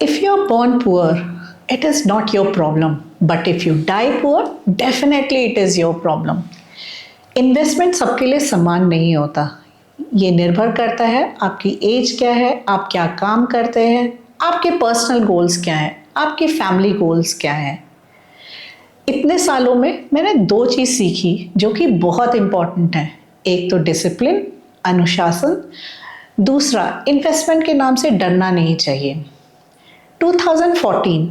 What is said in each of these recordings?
If you're born poor, it is not your problem. But if you die poor, definitely it is your problem. Investment सबके लिए समान नहीं होता. ये निर्भर करता है आपकी एज क्या है, आप क्या काम करते हैं, आपके पर्सनल गोल्स क्या हैं, आपके फैमिली गोल्स क्या हैं. इतने सालों में मैंने 2 चीज़ सीखी जो कि बहुत इम्पॉर्टेंट है. एक तो डिसिप्लिन, अनुशासन. दूसरा, इन्वेस्टमेंट के नाम से डरना नहीं चाहिए. 2014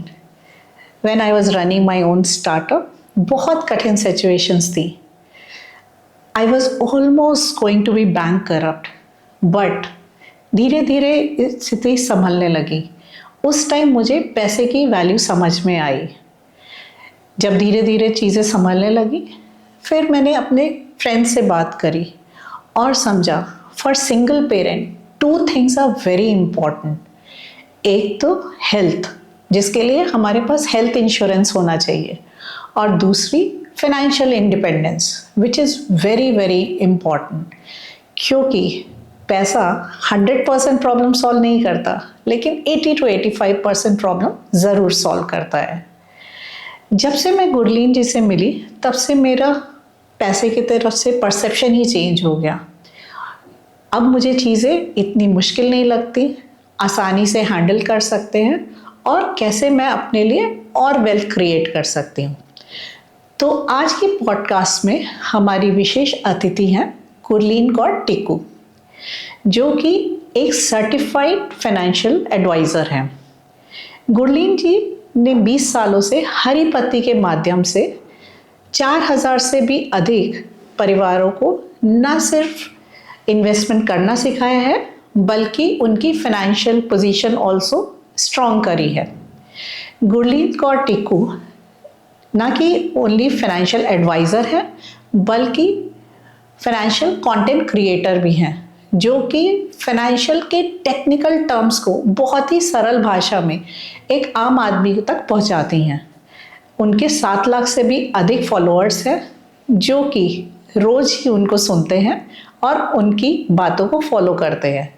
when I was running my own startup, बहुत कठिन सिचुएशंस थी. I was almost going to be bankrupt, but धीरे धीरे स्थिति संभलने लगी. उस टाइम मुझे पैसे की वैल्यू समझ में आई. जब धीरे धीरे चीज़ें संभलने लगी, फिर मैंने अपने फ्रेंड से बात करी और समझा for single parent 2 things are very important. एक तो हेल्थ, जिसके लिए हमारे पास हेल्थ इंश्योरेंस होना चाहिए, और दूसरी financial independence, which is very very important. क्योंकि पैसा 100% प्रॉब्लम सॉल्व नहीं करता, लेकिन 80 to 85% प्रॉब्लम ज़रूर सॉल्व करता है. जब से मैं गुरलीन जी से मिली, तब से मेरा पैसे की तरफ से परसेप्शन ही चेंज हो गया. अब मुझे चीज़ें इतनी मुश्किल नहीं लगती, आसानी से हैंडल कर सकते हैं, और कैसे मैं अपने लिए और वेल्थ क्रिएट कर सकती हूँ. तो आज की पॉडकास्ट में हमारी विशेष अतिथि हैं गुरलीन कौर टिक्कू, जो कि एक सर्टिफाइड फाइनेंशियल एडवाइज़र हैं. गुरलीन जी ने 20 सालों से हरी पत्ती के माध्यम से 4000 से भी अधिक परिवारों को न सिर्फ इन्वेस्टमेंट करना सिखाया है, बल्कि उनकी फाइनेंशियल पोजीशन ऑल्सो स्ट्रॉन्ग करी है. गुरलीन कौर टिक्कू ना कि ओनली फाइनेंशियल एडवाइज़र है, बल्कि फाइनेंशियल कंटेंट क्रिएटर भी हैं, जो कि फाइनेंशियल के टेक्निकल टर्म्स को बहुत ही सरल भाषा में एक आम आदमी तक पहुंचाती हैं. उनके 7 लाख से भी अधिक फॉलोअर्स हैं, जो कि रोज़ ही उनको सुनते हैं और उनकी बातों को फॉलो करते हैं.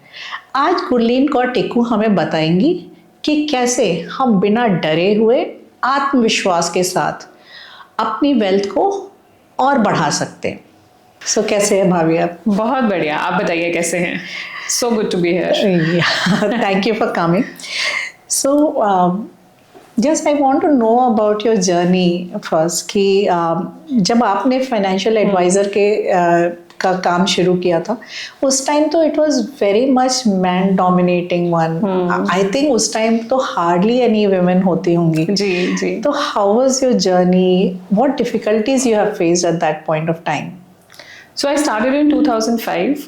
आज गुरलीन कौर टिक्कू हमें बताएंगी कि कैसे हम बिना डरे हुए आत्मविश्वास के साथ अपनी वेल्थ को और बढ़ा सकते हैं. सो कैसे हैं भाभी आप? बहुत बढ़िया, आप बताइए कैसे हैं? So good to be here. Thank you for coming. So just I want to know about your journey first, कि जब आपने फाइनेंशियल एडवाइज़र के का काम शुरू किया था, उस टाइम तो it was very much man dominating one. I think उस टाइम तो हार्डली एनी वुमेन होती होंगी. जी जी. तो how was your journey? What difficulties you have faced at that point of time? So I started in 2005.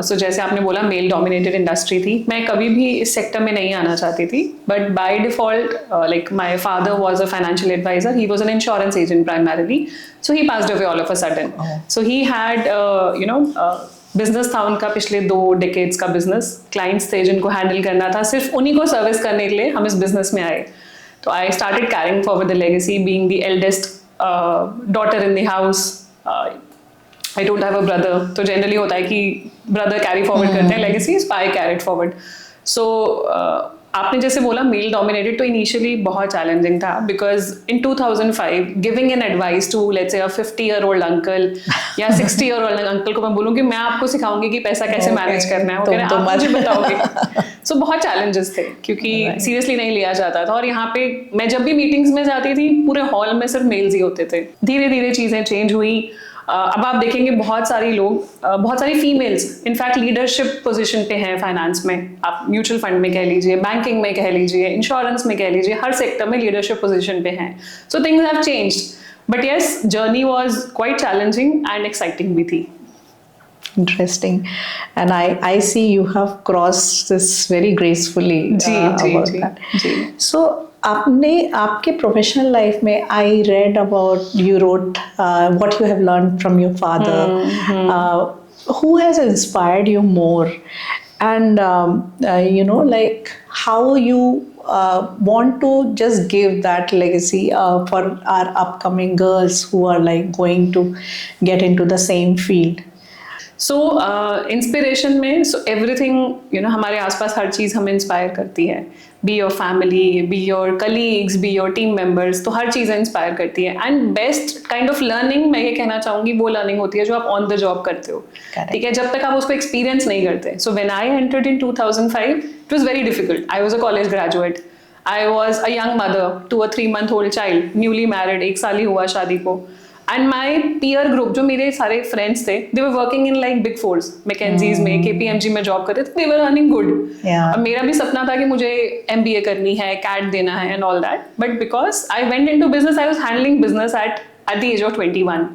सो जैसे आपने बोला, male dominated industry थी. मैं कभी भी इस सेक्टर में नहीं आना चाहती थी, but by default like my father was a financial advisor. He was an insurance agent primarily. So he passed away all of a sudden. So he had business था उनका, पिछले 2 डेकेड्स का बिजनेस. क्लाइंट्स थे जिनको handle करना था, सिर्फ उन्हीं को सर्विस करने के लिए हम इस बिजनेस में आए. तो I started carrying forward the legacy, being the eldest daughter in the house. I don't have a brother, तो जनरली होता है कि ब्रदर कैरी फॉरवर्ड करते हैं legacy, I carried forward. So आपने जैसे बोला मेल डोमिनेटेड, तो इनिशियली बहुत चैलेंजिंग था, because in 2005 giving an advice to let's say a 50-year-old uncle या 60-year-old अंकल को मैं बोलूँ कि मैं आपको सिखाऊंगी कि पैसा कैसे मैनेज करना है, वो कह रहे हैं आप मुझे बताओगे. सो बहुत चैलेंजेस थे, क्योंकि सीरियसली नहीं लिया जाता था. और यहाँ पे मैं जब भी मीटिंग्स में जाती थी, पूरे हॉल में सिर्फ मेल्स ही होते थे. धीरे धीरे चीज़ें चेंज हुई. अब आप देखेंगे बहुत सारी लोग, बहुत सारी फीमेल्स इनफैक्ट लीडरशिप पोजीशन पे हैं फाइनेंस में. आप म्यूचुअल फंड में कह लीजिए, बैंकिंग में कह लीजिए, इंश्योरेंस में कह लीजिए, हर सेक्टर में लीडरशिप पोजीशन पे हैं. So things have changed, but yes, journey was quite challenging and exciting भी थी. Interesting, and I see you have crossed this very gracefully. Ji. So आपने आपके प्रोफेशनल लाइफ में I read about you wrote what you have learn from your father. Who has inspired you more, and like how you want to just give that legacy for our upcoming girls who are like going to get into the same field? So inspiration में everything हमारे आसपास हर चीज़ हमें inspire करती है. Be your family, be your colleagues, be your team members, तो हर चीज़ें inspire करती है। And best kind of learning मैं ये कहना चाहूँगी वो लर्निंग होती है जो आप ऑन द जॉब करते हो, ठीक है, जब तक आप उसको एक्सपीरियंस नहीं करते। So when I entered in 2005 it was very difficult. I was a college graduate, I was a young mother to a 3 month old child, newly married, 1 साल ही हुआ शादी को। एंड माई पीयर ग्रुप, जो मेरे सारे friends थे, they were working in like big fours, McKinseys में, KPMG में जॉब करते थे, दे वर अर्निंग गुड। अब मेरा भी सपना था कि मुझे MBA करनी है, CAT देना है and all that, but because I went into business, I was handling business at the age of 21।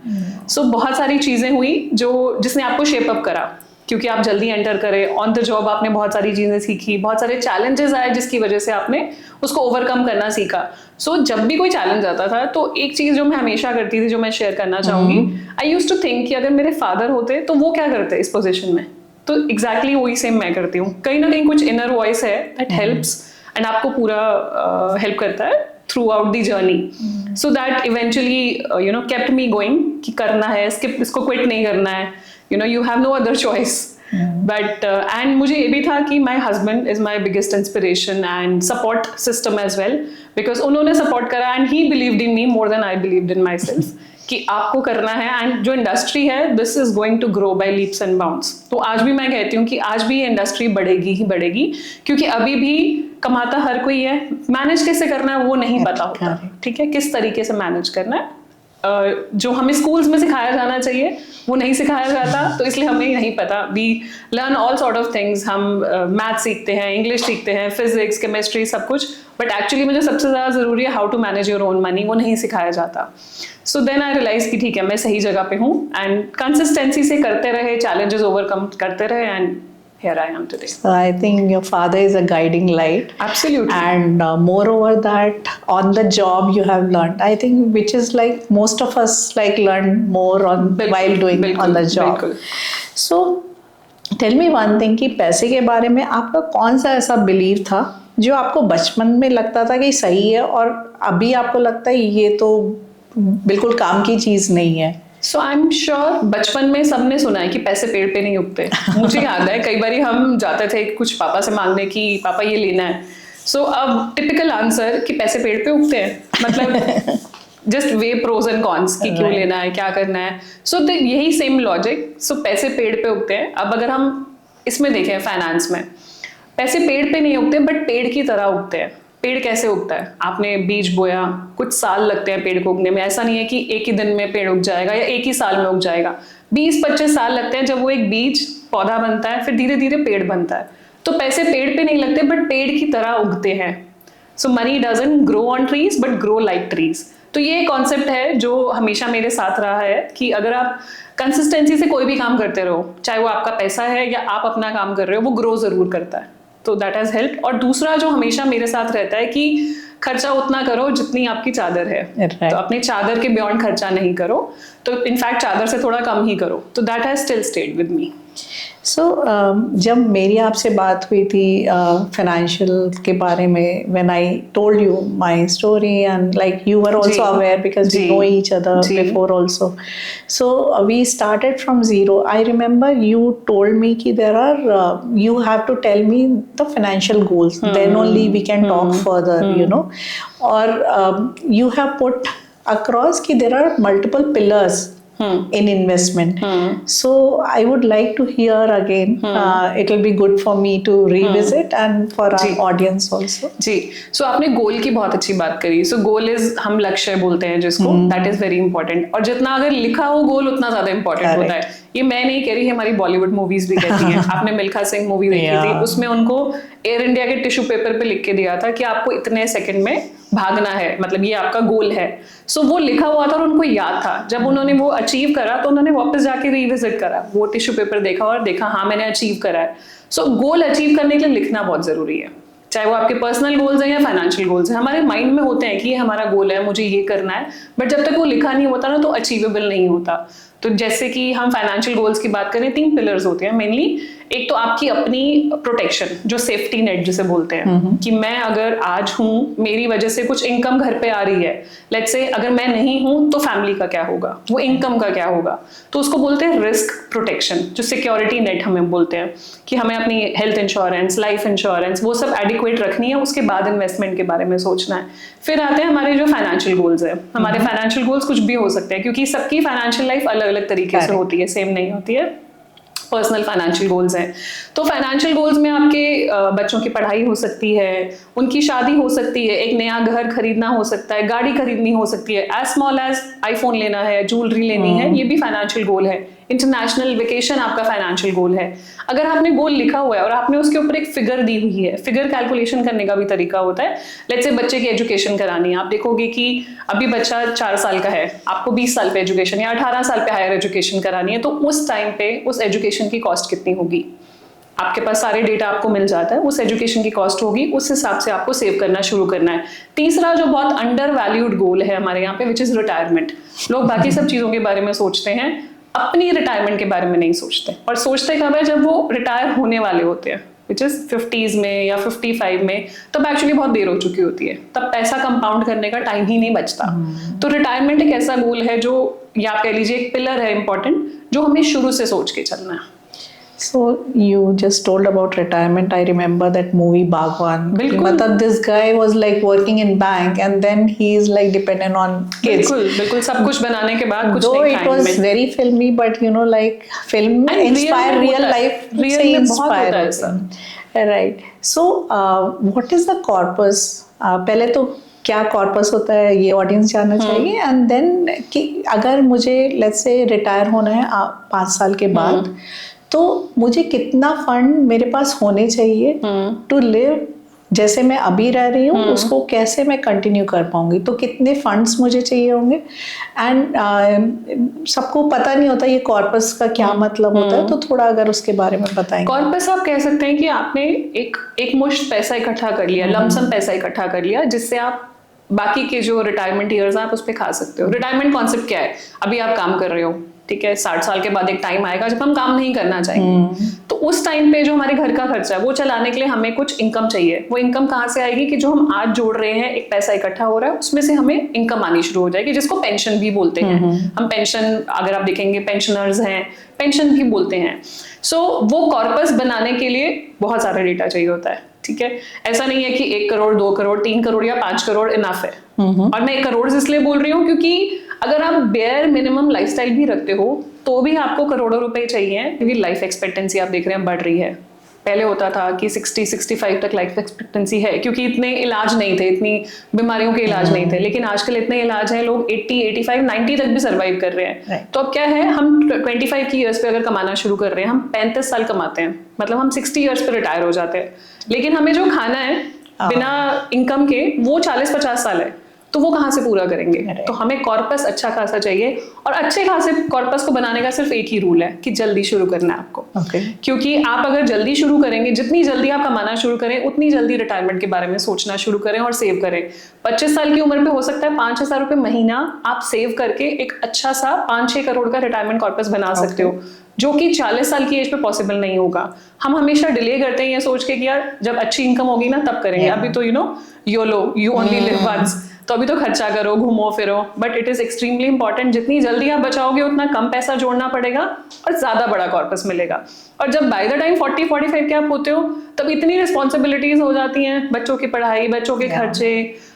So बहुत सारी चीजें हुई जिसने आपको शेप अप करा, क्योंकि आप जल्दी एंटर करे, ऑन द जॉब आपने बहुत सारी चीजें सीखी, बहुत सारे चैलेंजेस आए जिसकी वजह से आपने उसको ओवरकम करना सीखा। सो जब भी कोई चैलेंज आता था तो एक चीज जो मैं हमेशा करती थी, जो मैं शेयर करना चाहूंगी, आई यूज्ड टू थिंक कि अगर मेरे फादर होते तो वो क्या करते इस पोजीशन में, तो एग्जैक्टली वही सेम मैं करती हूँ। कहीं ना कहीं कुछ इनर वॉइस है दैट हेल्प्स एंड आपको पूरा हेल्प करता है throughout the journey, so that eventually you know kept me going कि करना है, इसको क्विट नहीं करना है, you know you have no other choice. But and मुझे ये भी था कि my husband is my biggest inspiration and support system as well, because उन्होंने सपोर्ट करा and he believed in me more than I believed in myself कि आपको करना है, एंड जो इंडस्ट्री है this is going to grow by leaps and bounds. तो आज भी मैं कहती हूँ कि आज भी ये इंडस्ट्री बढ़ेगी ही बढ़ेगी, क्योंकि अभी भी कमाता हर कोई है, मैनेज कैसे करना है वो नहीं पता होता, ठीक है, किस तरीके से मैनेज करना है, जो हमें स्कूल्स में सिखाया जाना चाहिए वो नहीं सिखाया जाता, तो इसलिए हमें नहीं पता। We learn all sort of things, हम मैथ सीखते हैं, इंग्लिश सीखते हैं, फिजिक्स, केमिस्ट्री, सब कुछ, बट एक्चुअली मुझे सबसे ज़्यादा ज़रूरी है how to manage your own money, वो नहीं सिखाया जाता। सो देन आई रियलाइज कि ठीक है मैं सही जगह पे हूँ, एंड कंसिस्टेंसी से करते रहे, चैलेंजेस ओवरकम करते रहे, and here I am today. So I think your father is a guiding light. Absolutely. And moreover that on the job you have learned, I think, which is like most of us like learn more on while doing on the job. So tell me one thing कि पैसे के बारे में आपका कौन सा ऐसा believe था जो आपको बचपन में लगता था कि सही है और अभी आपको लगता है ये तो बिल्कुल काम की चीज़ नहीं है? सो आई एम श्योर बचपन में सबने सुना है कि पैसे पेड़ पे नहीं उगते। मुझे याद है कई बार हम जाते थे कुछ पापा से मांगने की पापा ये लेना है, सो अब टिपिकल आंसर कि पैसे पेड़ पे उगते हैं, मतलब just way pros and cons कि क्यों लेना है, क्या करना है। सो यही सेम लॉजिक, सो पैसे पेड़ पे उगते हैं। अब अगर हम इसमें देखें फाइनेंस में, पैसे पेड़ पे नहीं उगते बट पेड़ की तरह उगते हैं। पेड़ कैसे उगता है, आपने बीज बोया, कुछ साल लगते हैं पेड़ को उगने में, ऐसा नहीं है कि एक ही दिन में पेड़ उग जाएगा या एक ही साल में उग जाएगा, 20-25 साल लगते हैं जब वो एक बीज पौधा बनता है, फिर धीरे धीरे पेड़ बनता है। तो पैसे पेड़ पे नहीं लगते बट पेड़ की तरह उगते हैं। So money doesn't grow on trees but grow like trees. तो ये कॉन्सेप्ट है जो हमेशा मेरे साथ रहा है कि अगर आप कंसिस्टेंसी से कोई भी काम करते रहो, चाहे वो आपका पैसा है या आप अपना काम कर रहे हो, वो ग्रो जरूर करता है। तो दैट हैज हेल्प। और दूसरा जो हमेशा मेरे साथ रहता है कि खर्चा उतना करो जितनी आपकी चादर है, तो अपनी चादर के बियॉन्ड खर्चा नहीं करो, तो इनफैक्ट चादर से थोड़ा कम ही करो। तो that has still stayed with me. So जब मेरी आपसे बात हुई थी फाइनेंशियल के बारे में, when I told you my story and like you were also aware because we know each other before also, so we started from zero. I remember you told me कि there are you have to tell me the financial goals, then only we can talk further, you know. और you have put across कि there are multiple pillars in investment. So I would like to hear again. It will be good for me to revisit and for our audience also. जी, so आपने गोल की बहुत अच्छी बात करी। So goal is हम लक्ष्य बोलते हैं जिसको, that is very important। और जितना अगर लिखा हो गोल उतना ज्यादा important होता है। ये मैं नहीं कह रही, हमारी बॉलीवुड मूवीज भी कहती हैं। आपने मिल्खा सिंह मूवी देखी थी, उसमें उनको एयर इंडिया के टिश्यू पेपर पे लिख के दिया था कि आपको इतने सेकंड में भागना है, मतलब ये आपका गोल है। सो वो लिखा हुआ था और उनको याद था। जब उन्होंने वो अचीव करा तो उन्होंने वापस जाके रिविजिट करा, वो टिश्यू पेपर देखा और देखा हाँ मैंने अचीव करा है। सो गोल अचीव करने के लिए लिखना बहुत जरूरी है, चाहे वो आपके पर्सनल गोल्स हैं या फाइनेंशियल गोल्स हैं। हमारे माइंड में होते हैं कि ये हमारा गोल है, मुझे ये करना है, बट जब तक वो लिखा नहीं होता ना तो अचीवेबल नहीं होता। तो जैसे कि हम फाइनेंशियल गोल्स की बात करें, 3 पिलर्स होते हैं मेनली। एक तो आपकी अपनी प्रोटेक्शन, जो सेफ्टी नेट जिसे बोलते हैं, कि मैं अगर आज हूँ, मेरी वजह से कुछ इनकम घर पे आ रही है, लेट्स से अगर मैं नहीं हूँ तो फैमिली का क्या होगा, वो इनकम का क्या होगा, तो उसको बोलते हैं रिस्क प्रोटेक्शन, जो सिक्योरिटी नेट हमें बोलते हैं, कि हमें अपनी हेल्थ इंश्योरेंस, लाइफ इंश्योरेंस, वो सब एडिक्वेट रखनी है, उसके बाद इन्वेस्टमेंट के बारे में सोचना है। फिर आते हैं हमारे जो फाइनेंशियल गोल्स है। हमारे फाइनेंशियल गोल्स कुछ भी हो सकते हैं, क्योंकि सबकी फाइनेंशियल लाइफ अलग अलग तरीके से होती है, सेम नहीं होती है। पर्सनल फाइनेंशियल गोल्स हैं, तो फाइनेंशियल गोल्स में आपके बच्चों की पढ़ाई हो सकती है, उनकी शादी हो सकती है, एक नया घर खरीदना हो सकता है, गाड़ी खरीदनी हो सकती है, एज स्मॉल एज आईफोन लेना है, ज्वेलरी लेनी है, ये भी फाइनेंशियल गोल है। इंटरनेशनल वेकेशन आपका फाइनेंशियल गोल है। अगर आपने गोल लिखा हुआ है और आपने उसके ऊपर एक फिगर दी हुई है, फिगर कैलकुलेशन करने का भी तरीका होता है। लेट्स से बच्चे की एजुकेशन करानी है, आप देखोगे कि अभी बच्चा 4 साल का है, आपको 20 साल पे एजुकेशन या 18 साल पे हायर एजुकेशन करानी है, तो उस टाइम पे उस एजुकेशन की कॉस्ट कितनी होगी? आपके पास सारे डेटा आपको मिल जाता है, उस एजुकेशन की कॉस्ट होगी, उस हिसाब से आपको सेव करना शुरू करना है। तीसरा जो बहुत अंडर वैल्यूड गोल है हमारे यहाँ पे, विच इज रिटायरमेंट। लोग बाकी सब चीजों के बारे में सोचते हैं, अपनी रिटायरमेंट के बारे में नहीं सोचते, और सोचते कब है? जब वो रिटायर होने वाले होते हैं, विच इज 50s में या 55 में, तब एक्चुअली बहुत देर हो चुकी होती है, तब पैसा कंपाउंड करने का टाइम ही नहीं बचता। तो रिटायरमेंट एक ऐसा गोल है जो, या आप कह लीजिए एक पिलर है इंपॉर्टेंट, जो हमें शुरू से सोच के चलना है। So you just told about retirement. I remember that movie Bhagwan. बिल्कुल। मतलब this guy was like working in bank and then he is like dependent on kids. बिल्कुल बिल्कुल, सब कुछ बनाने के बाद कुछ Though नहीं it was खाएंगे। very filmy, but you know, like film And inspire real life. Real में बहुत inspire होता है होते ऐसा। हैं। Right. So what is the corpus? पहले तो क्या कॉर्पस होता है ये ऑडियंस जानना चाहिए, एंड देन कि अगर मुझे लेट्स से रिटायर होना है 5 साल के बाद, तो मुझे कितना फंड मेरे पास होने चाहिए टू लिव जैसे मैं अभी रह रही हूँ, उसको कैसे मैं कंटिन्यू कर पाऊंगी, तो कितने फंड्स मुझे चाहिए होंगे। एंड सबको पता नहीं होता ये कॉर्पस का क्या मतलब होता है, तो थोड़ा अगर उसके बारे में बताएंगे। कॉर्पस आप कह सकते हैं कि आपने एक मुश्त पैसा इकट्ठा कर लिया, लमसम पैसा इकट्ठा कर लिया, जिससे आप बाकी के जो रिटायरमेंट ईयर्स हैं आप उस पर खा सकते हो। रिटायरमेंट कॉन्सेप्ट क्या है? अभी आप काम कर रहे हो, ठीक है, 60 साल के बाद एक टाइम आएगा जब हम काम नहीं करना चाहेंगे, तो उस टाइम पे जो हमारे घर का खर्चा है वो चलाने के लिए हमें कुछ इनकम चाहिए। वो इनकम कहाँ से आएगी? कि जो हम आज जोड़ रहे हैं, एक पैसा इकट्ठा हो रहा है, उसमें से हमें इनकम आनी शुरू हो जाएगी, जिसको पेंशन भी बोलते हैं। हम पेंशन, अगर आप देखेंगे पेंशनर्स हैं, पेंशन भी बोलते हैं। सो वो कॉर्पस बनाने के लिए बहुत सारा डेटा चाहिए होता है, ठीक है। ऐसा नहीं है कि 1 करोड़, 2 करोड़, 3 करोड़ या 5 करोड़ इनफ है। और मैं 1 करोड़ इसलिए बोल रही हूँ क्योंकि अगर आप बेयर मिनिमम लाइफस्टाइल भी रखते हो तो भी आपको करोड़ों रुपए चाहिए, क्योंकि लाइफ एक्सपेक्टेंसी आप देख रहे हैं बढ़ रही है। पहले होता था कि 60-65 तक लाइफ एक्सपेक्टेंसी है, क्योंकि इतने इलाज नहीं थे, इतनी बीमारियों के इलाज नहीं थे, लेकिन आजकल इतने इलाज हैं, लोग 80, 85, 90 तक भी सर्वाइव कर रहे हैं। तो अब क्या है, हम 25 की ईयर्स पे अगर कमाना शुरू कर रहे हैं, हम 35 साल कमाते हैं, मतलब हम 60 ईयर्स पे रिटायर हो जाते हैं, लेकिन हमें जो खाना है बिना इनकम के वो 40-50 साल है, तो वो कहाँ से पूरा करेंगे? तो हमें कॉर्पस अच्छा खासा चाहिए, और अच्छे खासे कॉर्पस को बनाने का सिर्फ एक ही रूल है कि जल्दी शुरू करना है आपको। क्योंकि आप अगर जल्दी शुरू करेंगे, जितनी जल्दी आप कमाना शुरू करें, उतनी जल्दी रिटायरमेंट के बारे में सोचना शुरू करें और सेव करें। 25 साल की उम्र पे हो सकता है 5,000 रुपए महीना आप सेव करके एक अच्छा सा 5-6 करोड़ का रिटायरमेंट कॉर्पस बना सकते हो, जो कि 40 साल की एज पे पॉसिबल नहीं होगा। हम हमेशा डिले करते हैं ये सोच के कि यार जब अच्छी इनकम होगी ना तब करेंगे। अभी तो YOLO, you only live once, तो अभी तो खर्चा करो, घूमो फिरो, but it is extremely important. जितनी जल्दी आप बचाओगे उतना कम पैसा जोड़ना पड़ेगा और ज्यादा बड़ा कॉर्पस मिलेगा। और जब बाय द टाइम 40-45 के आप होते हो, तब इतनी रिस्पॉन्सिबिलिटीज हो जाती हैं, बच्चों की पढ़ाई, बच्चों के खर्चे,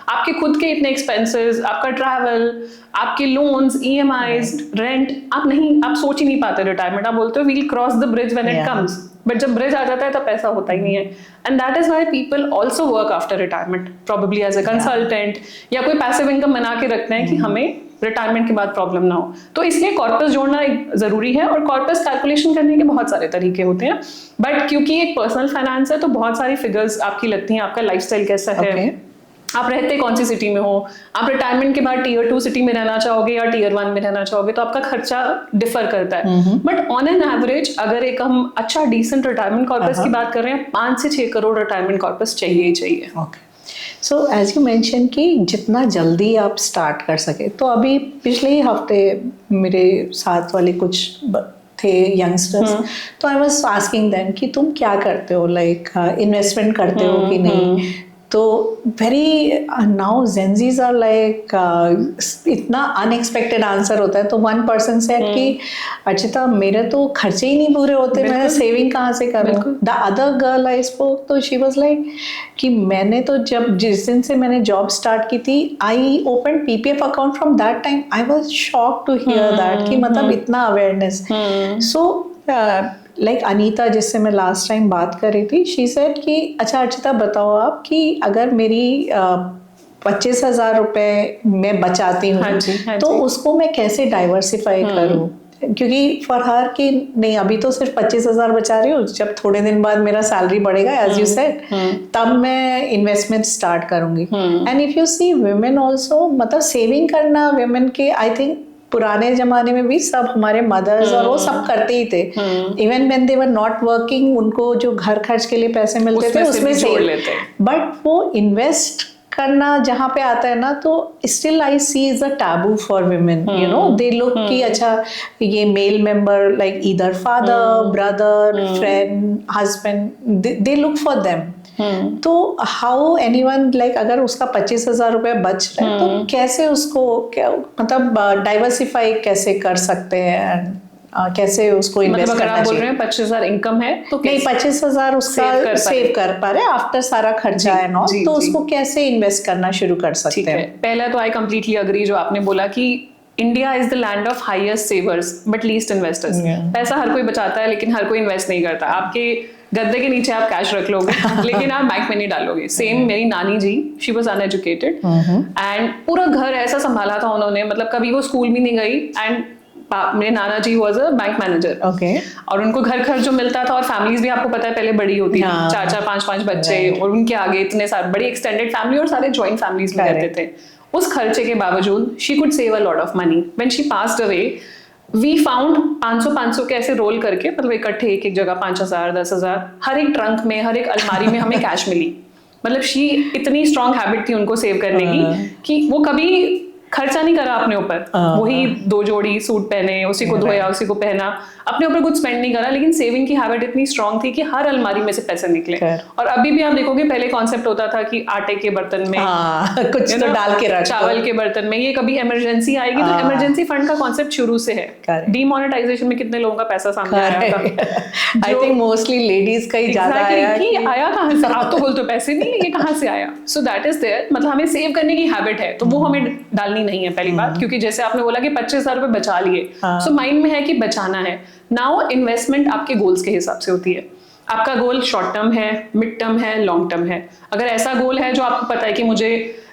आपके खुद के इतने एक्सपेंसेस, आपका ट्रैवल, आपके लोन्स, EMIs, रेंट, आप सोच ही नहीं पाते रिटायरमेंट। आप बोलते हो we'll cross the bridge when it comes, but जब ब्रिज आ जाता है तब पैसा होता ही नहीं है। And that is why people also work after retirement, probably as a consultant, या कोई पैसिव इनकम बना के रखते हैं कि हमें रिटायरमेंट के बाद प्रॉब्लम ना हो। तो इसलिए कॉर्पस जोड़ना एक जरूरी है, और कॉर्पस कैलकुलेशन करने के बहुत सारे तरीके होते हैं, बट क्योंकि एक पर्सनल फाइनेंस है तो बहुत सारी फिगर्स आपकी लगती हैं, आपका लाइफस्टाइल कैसा है, आप रहते कौन सी सिटी में हो, आप रिटायरमेंट के बाद Tier 2 सिटी में रहना चाहोगे या Tier 1 में रहना चाहोगे, तो आपका खर्चा डिफर करता है। बट ऑन एन एवरेज अगर एक हम अच्छा डिसेंट रिटायरमेंट कॉर्पस की बात कर रहे हैं, 5 से 6 करोड़ रिटायरमेंट कॉर्पस चाहिए ही चाहिए। सो एज यू मेंशन कि जितना जल्दी आप स्टार्ट कर सके, तो अभी पिछले ही हफ्ते मेरे साथ वाले कुछ थे यंगस्टर्स, तो आई वाज आस्किंग देम कि तुम क्या करते हो, लाइक इन्वेस्टमेंट करते हो कि नहीं। तो very now Gen Zs are like इतना अनएक्सपेक्टेड आंसर होता है। तो वन पर्सन सेड कि अर्चिता मेरे तो खर्चे ही नहीं पूरे होते, मैं सेविंग कहाँ से करूँ। The other girl I spoke, तो शी वाज लाइक कि मैंने तो जब जिस दिन से मैंने जॉब स्टार्ट की थी, I open PPF account from that time. I was shocked to hear that कि मतलब इतना अवेयरनेस। सो लाइक अनीता जिससे मैं लास्ट टाइम बात कर रही थी, शी सेड कि अच्छा अर्चिता बताओ आप कि अगर मेरी 25,000 रुपए मैं बचाती हूँ, तो उसको मैं कैसे डाइवर्सिफाई करूँ, क्योंकि फॉर हर कि नहीं अभी तो सिर्फ 25,000 बचा रही हूँ, जब थोड़े दिन बाद मेरा सैलरी बढ़ेगा एज यू सेड, तब मैं इन्वेस्टमेंट स्टार्ट करूंगी। And if you see women also, मतलब सेविंग करना वुमेन के, आई थिंक पुराने जमाने में भी सब हमारे मदर्स और वो सब करते ही थे। Even when they were not working, उनको जो घर खर्च के लिए पैसे मिलते थे उसमें से, बट वो इन्वेस्ट करना जहाँ पे आता है ना, तो still I see is a taboo for women. You know they look कि अच्छा ये male member like either father, brother, friend, husband, they look for them. तो हाउ एनीवन लाइक अगर उसका 25,000 रुपये बच रहा है, तो कैसे उसको मतलब डाइवर्सिफाई कैसे कर सकते हैं, कैसे उसको इन्वेस्ट करना चाहिए। आप बोल रहे हैं 25,000 इनकम है तो नहीं 25,000 उसका सेव कर पा रहे आफ्टर सारा खर्चा है ना, तो उसको कैसे इन्वेस्ट करना शुरू कर सकते हैं। पहला तो आई कंप्लीटली अग्री जो आपने बोला कि India is the land of highest savers but least investors. पैसा हर कोई बचाता है लेकिन हर कोई इन्वेस्ट नहीं करता। आपके गद्दे के नीचे आप कैश रख लोगे लेकिन आप बैंक में नहीं डालोगे। सेम मेरी नानी जी, शी वाज अनएजुकेटेड एंड पूरा घर ऐसा संभाला था उन्होंने, मतलब कभी वो स्कूल भी नहीं गई। एंड मेरे नाना जी वाज अ बैंक मैनेजर, और उनको घर खर्च जो मिलता था, और फैमिलीज भी आपको पता है पहले बड़ी होती थी, 4-4 5-5 बच्चे, और उनके आगे इतने सारे बड़ी एक्सटेंडेड फैमिली, और सारे जॉइंट फैमिलीज में रहते थे। उस खर्चे के बावजूद she could save a lot of money. When she passed away we found 500 के ऐसे रोल करके, मतलब इकट्ठे एक एक जगह 5,000 10,000 हर एक ट्रंक में, हर एक अलमारी में हमें कैश मिली। मतलब शी इतनी स्ट्रॉन्ग हैबिट थी उनको सेव करने की कि वो कभी खर्चा नहीं करा अपने ऊपर। वही 2 जोड़ी सूट पहने, उसी को धोया, उसी को पहना, अपने ऊपर कुछ स्पेंड नहीं करा, लेकिन सेविंग की हैबिट इतनी स्ट्रांग थी कि हर अलमारी में से पैसे निकले। और अभी भी आप देखोगे, पहले कॉन्सेप्ट होता था कि आटे के बर्तन में कुछ तो डाल के रखो, चावल के बर्तन में, ये कभी इमरजेंसी आएगी तो इमरजेंसी फंड का कॉन्सेप्ट शुरू से है। डीमोनेटाइजेशन में कितने लोगों का पैसा सामने आया था। आई थिंक मोस्टली लेडीज का ही ज्यादा आया कि आया कहां से, आप तो बोलते हो पैसे नहीं, ये कहां से आया। सो दैट इज देयर, मतलब हमें सेव करने की हैबिट है, तो वो हमें डालनी नहीं है पहली बात, क्योंकि जैसे आपने बोला कि 25,000 रुपए बचा लिए, सो माइंड में है कि बचाना है। नाउ इन्वेस्टमेंट आपके गोल्स के हिसाब से होती है। आपका गोल शॉर्ट टर्म है, मिड टर्म है, लॉन्ग टर्म है। अगर ऐसा गोल है जो आपको पता है कि मुझे,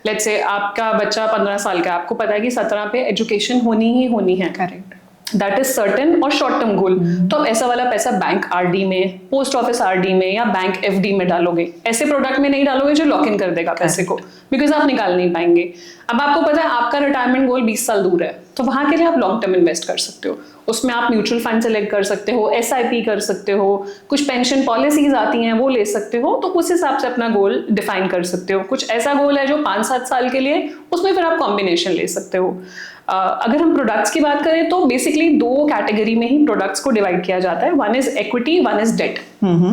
लेट्स से आपका बच्चा 15 साल का, आपको पता है कि 17 पे एजुकेशन होनी ही होनी है, करेक्ट, दैट इज सर्टेन, और शॉर्ट टर्म गोल, तो आप ऐसा वाला पैसा बैंक आरडी में, पोस्ट ऑफिस आरडी में या बैंक एफडी में डालोगे। ऐसे प्रोडक्ट में नहीं डालोगे जो लॉक इन कर देगा पैसे को, बिकॉज आप निकाल नहीं पाएंगे। अब आपको पता है आपका रिटायरमेंट गोल 20 साल दूर है, तो वहां के लिए आप लॉन्ग टर्म इन्वेस्ट कर सकते हो। उसमें आप म्यूचुअल फंड सेलेक्ट कर सकते हो, एसआईपी कर सकते हो, कुछ पेंशन पॉलिसीज आती हैं वो ले सकते हो, तो उस हिसाब से अपना गोल डिफाइन कर सकते हो। कुछ ऐसा गोल है जो 5-7 साल के लिए, उसमें फिर आप कॉम्बिनेशन ले सकते हो। अगर हम प्रोडक्ट्स की बात करें तो बेसिकली 2 कैटेगरी में ही प्रोडक्ट्स को डिवाइड किया जाता है। One is equity, one is debt.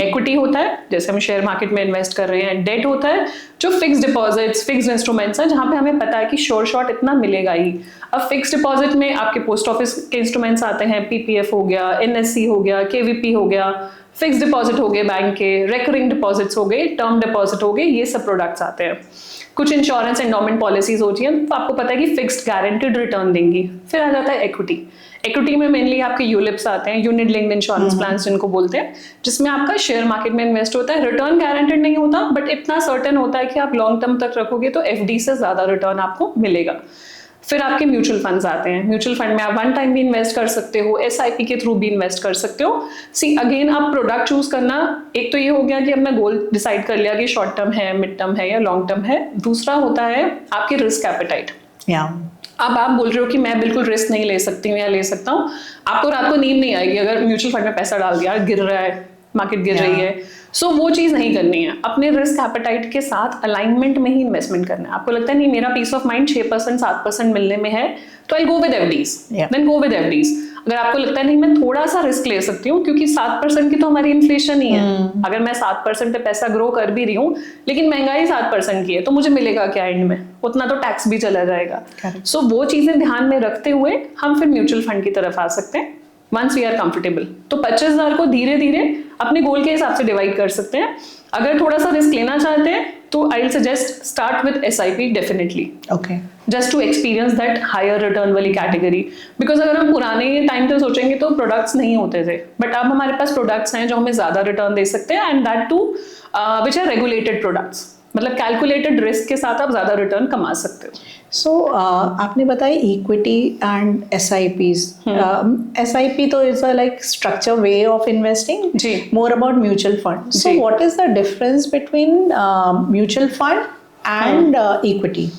Equity होता है जैसे हम शेयर मार्केट में इन्वेस्ट कर रहे हैं, डेट होता है जो फिक्स्ड डिपॉजिट्स, फिक्स्ड इंस्ट्रूमेंट्स हैं, जहां पे हमें पता है कि श्योर शॉट इतना मिलेगा ही। अब फिक्स्ड डिपॉजिट में आपके पोस्ट ऑफिस के इंस्ट्रूमेंट्स आते हैं, पीपीएफ हो गया, एनएससी हो गया, केवीपी हो गया, फिक्स्ड डिपॉजिट हो गए बैंक के, रेकरिंग डिपॉजिट्स हो गए, टर्म डिपॉजिट हो गए, ये सब प्रोडक्ट्स आते हैं। कुछ इंश्योरेंस एंडोमेंट पॉलिसीज होती हैं, तो आपको पता है कि फिक्स्ड गारंटीड रिटर्न देंगी। फिर आ जाता है इक्विटी। इक्विटी में मेनली आपके यूलिप्स आते हैं, यूनिट लिंक्ड इंश्योरेंस प्लान्स जिनको बोलते हैं, जिसमें आपका शेयर मार्केट में इन्वेस्ट होता है। रिटर्न गारंटेड नहीं होता, बट इतना सर्टेन होता है कि आप लॉन्ग टर्म तक रखोगे तो एफडी से ज्यादा रिटर्न आपको मिलेगा। फिर आपके म्यूचुअल फंड्स आते हैं। म्यूचुअल फंड में आप वन टाइम भी इन्वेस्ट कर सकते हो, एसआईपी के थ्रू भी इन्वेस्ट कर सकते हो। सी अगेन, आप प्रोडक्ट चूज करना, एक तो ये हो गया कि हमने गोल डिसाइड कर लिया कि शॉर्ट टर्म है, मिड टर्म है या लॉन्ग टर्म है। दूसरा होता है आपकी रिस्क एपेटाइट। अब आप बोल रहे हो कि मैं बिल्कुल रिस्क नहीं ले सकती हूँ या ले सकता हूँ, आपको रात को नींद नहीं आएगी अगर म्यूचुअल फंड में पैसा डाल दिया, गिर रहा है, मार्केट गिर रही है, सो वो चीज नहीं करनी है। अपने रिस्क एपेटाइट के साथ अलाइनमेंट में ही इन्वेस्टमेंट करना है। आपको लगता है नहीं मेरा पीस ऑफ माइंड 6% 7% मिलने में है, तो I go with FDs, then go with FDs. अगर आपको लगता है नहीं मैं थोड़ा सा रिस्क ले सकती हूँ क्योंकि 7% की तो हमारी इन्फ्लेशन ही है, अगर मैं 7% पे पैसा ग्रो कर भी रही हूँ लेकिन महंगाई 7% की है, तो मुझे मिलेगा क्या एंड में? उतना तो टैक्स भी चला जाएगा। सो वो चीजें ध्यान में रखते हुए हम फिर म्यूचुअल फंड की तरफ आ सकते हैं वंस वी आर कंफर्टेबल। तो 25,000 को धीरे धीरे अपने गोल के हिसाब से डिवाइड कर सकते हैं। अगर थोड़ा सा रिस्क लेना चाहते हैं तो I will suggest start with SIP definitely, okay, just to experience that higher return वाली कैटेगरी। बिकॉज अगर हम पुराने टाइम पे सोचेंगे तो प्रोडक्ट्स नहीं होते थे, बट अब हमारे पास प्रोडक्ट्स हैं जो हमें ज्यादा रिटर्न दे सकते हैं, and that too which are regulated products, मतलब कैलकुलेटेड रिस्क के साथ आप ज्यादा रिटर्न कमा सकते हो। सो आपने बताया इक्विटी एंड SIPs. SIP तो is a like structure way of investing, जी, more about mutual fund. So जी. What is the difference between mutual fund and equity?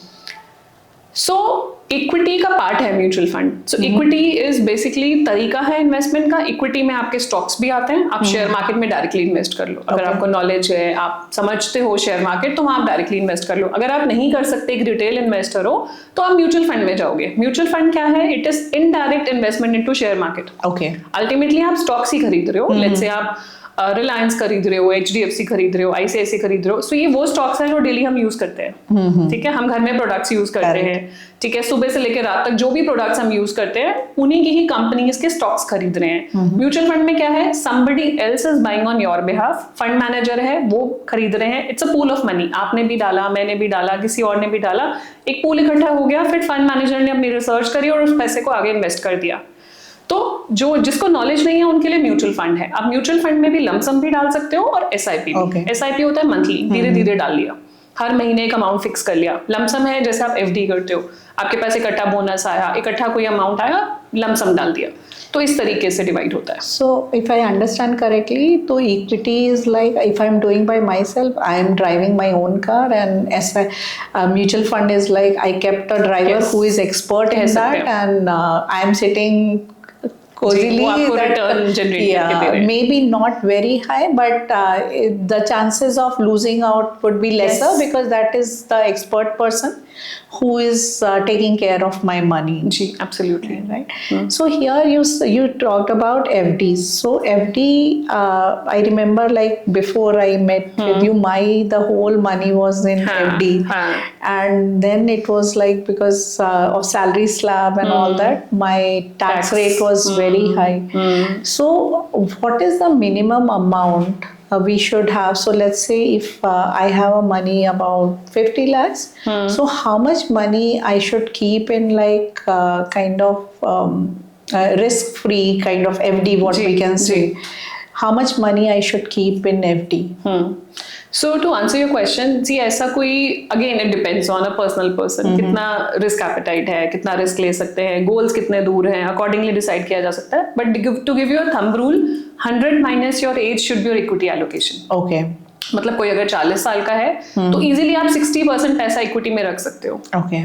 So equity का पार्ट है mutual fund. So equity is basically तरीका है investment का। Equity में आपके stocks भी आते हैं, आप शेयर मार्केट में डायरेक्टली इन्वेस्ट कर लो। अगर आपको नॉलेज है, आप समझते हो शेयर मार्केट, तो वहां आप डायरेक्टली इन्वेस्ट कर लो। अगर आप नहीं कर सकते, एक रिटेल इन्वेस्टर हो, तो आप म्यूचुअल फंड में जाओगे। म्यूचुअल फंड क्या है? It is indirect investment into share market. Okay, ultimately आप स्टॉक्स ही खरीद रहे हो। लेट्स से आप रिलायंस खरीद रहे हो, HDFC खरीद रहे हो, ICICI खरीद रहे हो। सो ये वो स्टॉक्स हैं जो डेली हम यूज करते हैं, ठीक है? हम घर में प्रोडक्ट्स यूज करते हैं, ठीक है? सुबह से लेकर रात तक जो भी प्रोडक्ट्स हम यूज करते हैं उन्हीं की ही कंपनीज के स्टॉक्स खरीद रहे हैं। म्यूचुअल फंड में क्या है? somebody else is buying on your behalf, fund manager है वो खरीद रहे हैं। It's a pool of money, आपने भी डाला, मैंने भी डाला, किसी और ने भी डाला, एक पूल इकट्ठा हो गया, फिर फंड मैनेजर ने अपनी रिसर्च करी और उस पैसे को आगे इन्वेस्ट कर दिया। तो जो जिसको नॉलेज नहीं है उनके लिए म्यूचुअल फंड है। आप म्यूचुअल फंड में भी लमसम भी डाल सकते हो और SIP भी। SIP होता है मंथली, धीरे धीरे डाल लिया, हर महीने एक अमाउंट फिक्स कर लिया। लमसम है जैसे आप FD करते हो, आपके पास इकट्ठा बोनस आया, इकट्ठा कोई अमाउंट आया, लमसम डाल दिया। तो इस तरीके से डिवाइड होता है। So if I understand correctly, तो equity is like if I'm doing by myself, I am driving my own car, and mutual fund is like I kept a driver who is expert in that, and I am sitting cozily. That maybe not very high, but the chances of losing out would be lesser because that is the expert person who is taking care of my money. Ji, absolutely. Right. So here you talked about FDs. So FD, I remember like before I met with you, the whole money was in FD, and then it was like because of salary slab and all that, my tax rate was very high. So what is the minimum amount we should have? So let's say if I have a money about 50 lakhs, so how much money I should keep in like kind of risk free kind of FD, what we can say? How much money I should keep in FD? So to answer your question, see ऐसा कोई again it depends on a personal person, कितना risk appetite है, कितना risk ले सकते हैं, goals कितने दूर हैं, accordingly decide किया जा सकता है। But to give you a thumb rule, 100 minus your age should be your equity allocation. Okay. मतलब कोई अगर 40 साल का है तो easily आप 60% पैसा equity में रख सकते हो। Okay.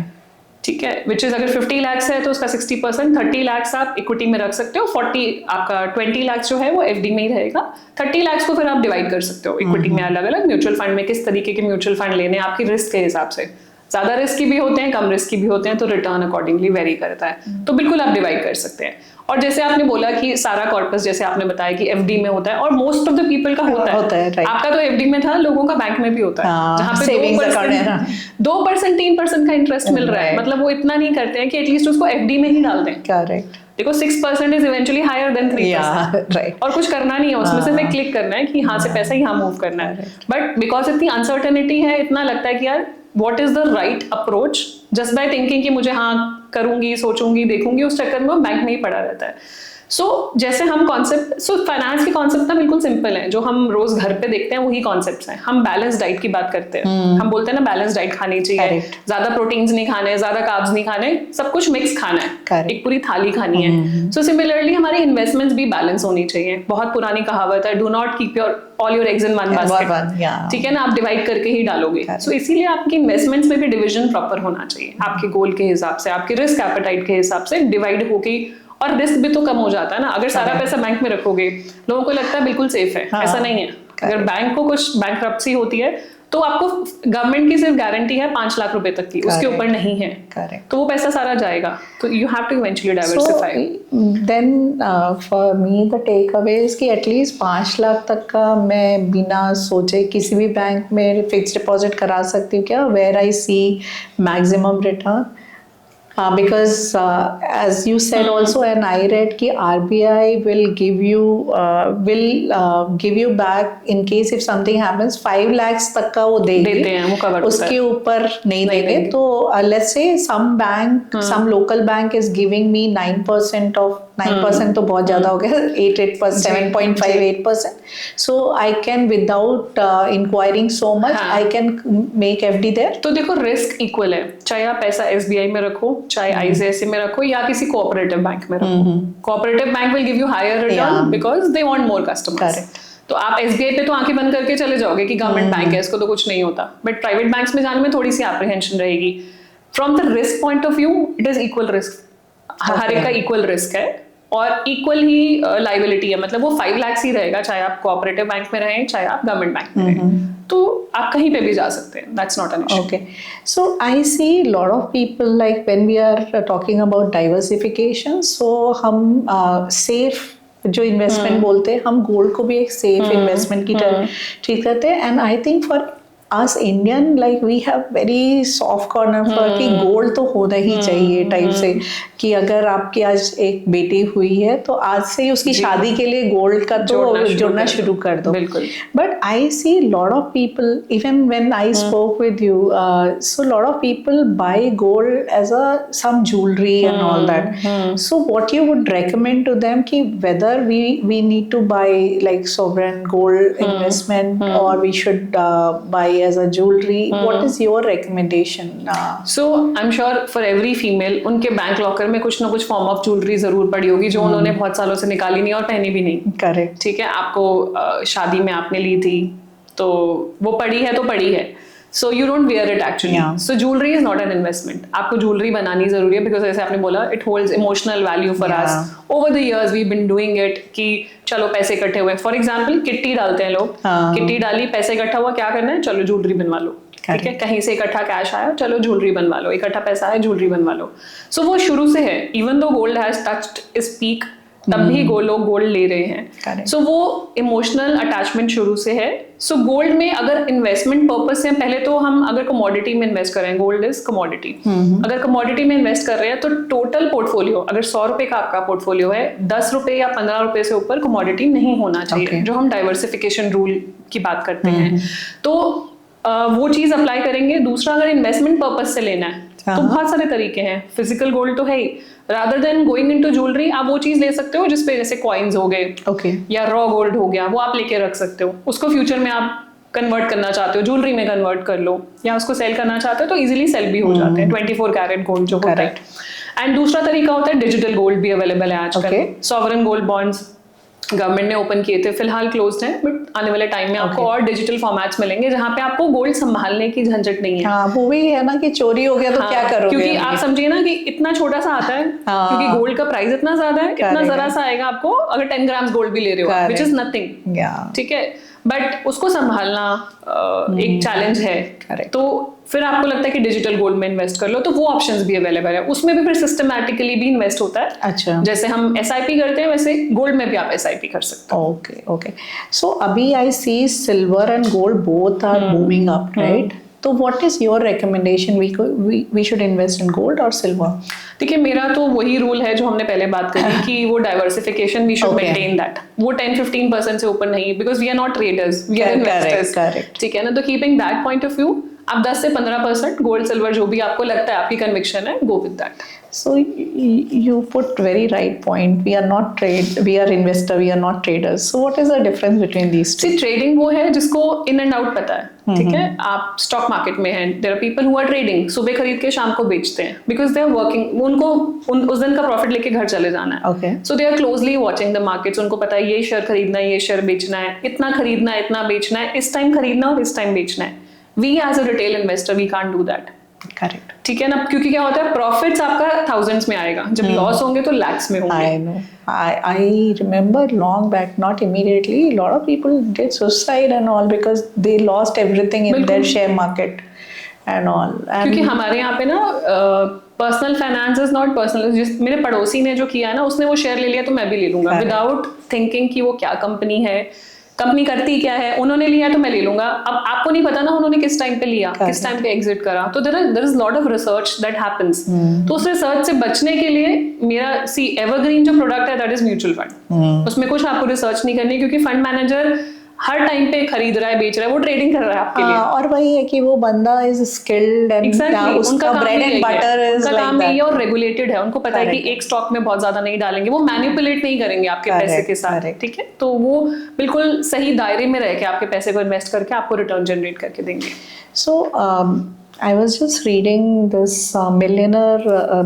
ठीक है, विच इज अगर 50 lakhs है तो उसका 60%, 30 lakhs आप इक्विटी में रख सकते हो, 40 आपका 20 lakhs जो है वो FD में ही रहेगा। 30 lakhs को फिर आप डिवाइड कर सकते हो इक्विटी में अलग अलग। म्यूचुअल फंड में किस तरीके के म्यूचुअल फंड लेने हैं आपकी रिस्क के हिसाब से, ज्यादा रिस्क की भी होते हैं, कम रिस्क की भी होते हैं, तो रिटर्न अकॉर्डिंगली वेरी करता है। तो बिल्कुल आप डिवाइड कर सकते हैं। और जैसे आपने बोला कि सारा कॉर्पस जैसे आपने बताया कि FD में होता है, और मोस्ट ऑफ द पीपल का होता है right. आपका तो FD में था, लोगों का बैंक में भी होता है, जहाँ पे 2% 3% का इंटरेस्ट मिल रहा है। मतलब वो इतना नहीं करते हैं कि एटलीस्ट उसको FD में ही डाल दें। करेक्ट। देखो 6% is eventually higher than 3%, right. और कुछ करना नहीं है उसमें, सिर्फ क्लिक करना है कि यहाँ से पैसा यहाँ मूव करना है। बट बिकॉज इतनी अनसर्टेनिटी है, इतना लगता है कि यार what is the right approach, just by thinking कि मुझे हाँ करूंगी, सोचूंगी, देखूंगी, उस चक्कर में वो बैंक में ही पड़ा रहता है। सो जैसे हम कॉन्सेप्ट, फाइनेंस के कॉन्सेप्ट ना बिल्कुल सिंपल है, जो हम रोज घर पे देखते हैं वही कॉन्सेप्ट्स हैं। हम बैलेंस डाइट की बात करते हैं, हम बोलते हैं ना बैलेंस डाइट खानी चाहिए, ज्यादा प्रोटीन्स नहीं खाने, ज्यादा कार्ब्स नहीं खाने, सब कुछ मिक्स खाना है, एक पूरी थाली खानी है। सो सिमिलरली हमारे इन्वेस्टमेंट्स भी बैलेंस होनी चाहिए। बहुत पुरानी कहावत है, do not keep all your eggs in one basket, ठीक है ना, आप डिवाइड करके ही डालोगे। सो इसीलिए आपकी इन्वेस्टमेंट्स में भी डिविजन प्रॉपर होना चाहिए, आपके गोल के हिसाब से, आपके रिस्क एपेटाइट के हिसाब से डिवाइड होके और रिस्क भी तो कम हो जाता है ना। अगर सारा पैसा बैंक में रखोगे, लोगों को लगता है बिल्कुल सेफ है, ऐसा नहीं है। अगर बैंक को कुछ बैंकरप्सी होती है तो आपको गवर्नमेंट की सिर्फ गारंटी है 5 लाख रुपए तक की, उसके ऊपर नहीं है। तो वो पैसा सारा जाएगा, तो you have to eventually diversify. Then for me the take away is कि एटलीस्ट 5 लाख तक का मैं बिना सोचे किसी भी बैंक में फिक्स डिपॉजिट करा सकती हूँ क्या, where I see maximum return? Because as you said also, and I read कि RBI will give you back in case if something happens 5 lakhs तक का वो देते हैं, वो कवर उसके ऊपर नहीं देंगे। तो let's say some bank, some local bank is giving me 9% of 9% तो बहुत ज़्यादा हो गया, 8%, 7.58%. So I can without inquiring so much, I can make FD there. तो देखो रिस्क इक्वल है, चाहे आप पैसा SBI में रखो, चाहे ICICI में रखो, या किसी कोऑपरेटिव बैंक में रखो। Cooperative bank will give you hire return because they want more customers. तो आप SBI पे तो आंखें बंद करके चले जाओगे कि गवर्नमेंट बैंक है, इसको तो कुछ नहीं होता, बट प्राइवेट बैंक्स में जाने में थोड़ी सी एप्रीहेंशन रहेगी। From the risk point of view it is equal risk, हर एक का इक्वल रिस्क है और इक्वल ही लाइबिलिटी है। मतलब वो 5 लाख ही रहेगा, चाहे आप कोऑपरेटिव बैंक में रहें, चाहे आप गवर्नमेंट बैंक में रहें, तो आप कहीं पे भी जा सकते हैं, that's not an issue. Okay, so I see lot of people like when we are talking about diversification, so हम safe जो इन्वेस्टमेंट बोलते हैं, हम गोल्ड को भी एक सेफ इन्वेस्टमेंट की तरह ट्रीट करते हैं। And I think for us Indian, like we have very soft corner for कि गोल्ड तो होना ही चाहिए टाइप से, कि अगर आपकी आज एक बेटी हुई है तो आज से ही उसकी शादी के लिए गोल्ड का तो जोड़ना शुरू कर दो। बिल्कुल। But I see lot of people, even when I spoke with you, so lot of people buy gold as a some jewellery and all that. So what you would recommend to them कि whether we need to buy like sovereign gold investment और we should buy as a jewelry? What is your recommendation? So I'm sure for every female उनके bank locker में कुछ ना कुछ form of jewellery जरूर पड़ी होगी जो उन्होंने बहुत सालों से निकाली नहीं और पहनी भी नहीं। करेक्ट, ठीक है, आपको शादी में आपने ली थी तो वो पड़ी है तो पड़ी है, so you don't wear it actually. So jewelry is not an investment. आपको ज्वेलरी बनानी जरूरी है because जैसे आपने बोला it holds emotional value for us. Over the years we've been doing it कि चलो पैसे इकट्ठे हुए, फॉर एग्जाम्पल किट्टी डालते हैं लोग, किट्टी डाली, पैसे इकट्ठा हुआ, क्या करना है, चलो ज्वेलरी बनवा लो। ठीक है, कहीं से इकट्ठा कैश आया, चलो ज्वेलरी बनवा लो, इकट्ठा पैसा आया, ज्वेलरी बनवा लो। सो वो शुरू से है, even though gold has touched इस पीक, तब भी लोग गोल्ड ले रहे हैं। सो वो इमोशनल अटैचमेंट शुरू से है। सो गोल्ड में अगर इन्वेस्टमेंट पर्पज से, पहले तो हम अगर कमोडिटी में इन्वेस्ट कर रहे हैं, गोल्ड इज कमोडिटी, अगर कमोडिटी में इन्वेस्ट कर रहे हैं तो टोटल पोर्टफोलियो, अगर 100 रुपए का आपका पोर्टफोलियो है, 10 रुपए या 15 रुपए से ऊपर कमोडिटी नहीं होना चाहिए, जो हम डाइवर्सिफिकेशन रूल की बात करते हैं। तो वो चीज अप्लाई करेंगे। दूसरा, अगर इन्वेस्टमेंट पर्पज से लेना है तो बहुत सारे तरीके हैं, फिजिकल गोल्ड तो है ही, rather than going into jewellery आप वो चीज ले सकते हो जिसपे जैसे कॉइन्स हो गए या रॉ गोल्ड हो गया, वो आप लेके रख सकते हो। उसको फ्यूचर में आप कन्वर्ट करना चाहते हो, ज्वेलरी में कन्वर्ट कर लो, या उसको सेल करना चाहते हो तो इजीली सेल भी हो जाते हैं, 24 कैरेट गोल्ड जो होता है। एंड दूसरा तरीका होता है डिजिटल गोल्ड भी अवेलेबल है आजकल, सॉवरेन गोल्ड बॉन्ड्स गवर्नमेंट ने ओपन किए थे, फिलहाल क्लोज्ड हैं, बट आने वाले टाइम में आपको और डिजिटल फॉर्मेट्स मिलेंगे जहां पे आपको गोल्ड संभालने की झंझट नहीं है। हाँ, वो भी है ना कि चोरी हो गया तो क्या करोगे, क्योंकि आप समझिए ना कि इतना छोटा सा आता है, क्योंकि गोल्ड का प्राइस इतना ज्यादा है, इतना जरा सा आएगा आपको अगर 10 ग्राम गोल्ड भी ले रहे हो, विच इज नथिंग। ठीक है, बट उसको संभालना एक चैलेंज है। तो फिर आपको लगता है कि डिजिटल गोल्ड में इन्वेस्ट कर लो, तो वो ऑप्शंस भी अवेलेबल है, उसमें भी फिर सिस्टमैटिकली भी इन्वेस्ट होता है। अच्छा, जैसे हम SIP करते हैं वैसे गोल्ड में भी आप SIP कर सकते हो। ओके। सो अभी I see silver and gold both are moving up, right? तो what is your recommendation, we should invest in gold और सिल्वर? देखिए, मेरा तो वही रूल है जो हमने पहले बात करी कि वो diversification we should maintain that, वो 10-15% से ऊपर नहीं, because we are not traders, we are investors. ठीक है ना, तो keeping that point of view आप 10 से 15% गोल्ड सिल्वर जो भी आपको लगता है, आपकी कन्विक्शन है, go with that. So you put very right point. We are not we are investor, we are not traders. So what is the difference between these two? See, trading वो है जिसको इन एंड आउट पता है। ठीक है, आप stock market में हैं, there are people who are trading, सुबह खरीद के शाम को बेचते हैं, बिकॉज दे आर वर्किंग, उनको उस दिन का प्रॉफिट लेके घर चले जाना है। Okay. So they are closely watching the markets, उनको पता है ये शेयर खरीदना है, ये शेयर बेचना है, इतना खरीदना है, इतना बेचना है, इस टाइम खरीदना और इस टाइम बेचना है। We as a retail investor, we can't do that. Correct. ठीक है ना, क्योंकि क्या होता है, प्रॉफिट्स आपका थाउजेंड्स में आएगा, जब लॉस होंगे तो लैक्स में होंगे। I know. I remember long back, not immediately. A lot of people did suicide and all because they lost everything in their बिल्कुल। share market and all. And क्योंकि हमारे यहाँ पे ना personal finance is not personal. जिस मेरे पड़ोसी ने जो किया है ना, उसने वो शेयर ले लिया तो मैं भी ले लूंगा, Correct. विदाउट थिंकिंग कि वो क्या कंपनी है, कंपनी करती क्या है। उन्होंने लिया तो मैं ले लूंगा। अब आपको नहीं पता ना उन्होंने किस टाइम पे लिया, किस टाइम पे एग्जिट करा, तो there is lot of research that happens. तो उस रिसर्च से बचने के लिए मेरा एवरग्रीन जो प्रोडक्ट है दैट इज म्यूचुअल फंड। उसमें कुछ आपको रिसर्च नहीं करनी, क्योंकि फंड मैनेजर हर टाइम पे खरीद रहा है, बेच रहा है, वो ट्रेडिंग कर रहा है आपके लिए। और वही है कि वो बंदा इज स्किल्ड एंड उसका ब्रेड एंड बटर इज उनका काम यही है, और रेगुलेटेड है। उनको पता है कि Correct. एक स्टॉक में बहुत ज्यादा नहीं डालेंगे, वो मैनिपुलेट नहीं करेंगे आपके Correct, पैसे के साथ। correct. ठीक है, तो वो बिल्कुल सही दायरे में रह के आपके पैसे को इन्वेस्ट करके आपको रिटर्न जनरेट करके देंगे। So I was just reading this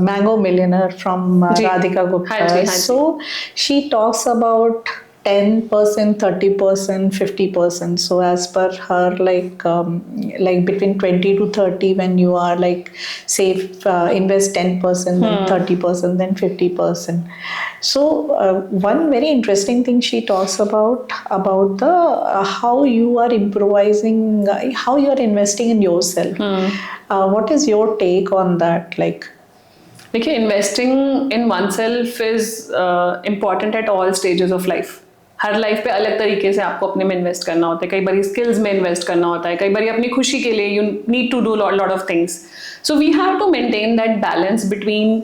Mango Millionaire from ji. Radhika Gupta. हाँ जी, हाँ जी। So she talks about 10%, 30%, 50%. So as per her, like between 20 to 30, when you are like save, invest 10%, then 30%, then 50%. So one very interesting thing she talks about the how you are improvising, how you are investing in yourself. What is your take on that? Like, देखिए, investing in one self is important at all stages of life. Her life पे अलग तरीके से आपको अपने में invest करना होता है। कई बार स्किल्स में इन्वेस्ट करना होता है, कई बार अपनी खुशी के लिए you need to do lot of things. So we have to maintain that balance between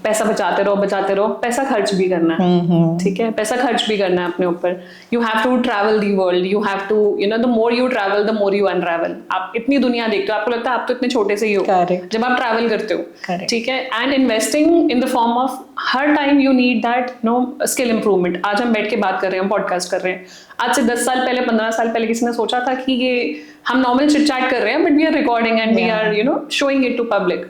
पैसा बचाते रहो, पैसा खर्च भी करना है। ठीक है, पैसा खर्च भी करना है अपने ऊपर। You have to travel the world, you have to the more you travel the more you untravel. आप इतनी दुनिया देखते हो, आपको लगता है आप तो इतने छोटे से ही हो Correct. जब आप ट्रैवल करते हो। Correct. ठीक है, and investing in the form of her time you need that skill improvement. आज हम बैठ के बात कर रहे हैं, पॉडकास्ट कर रहे हैं। आज से 10 साल पहले, 15 साल पहले किसी ने सोचा था कि ये हम नॉर्मल चिट चैट कर रहे हैं, but we are recording and we are showing it to public.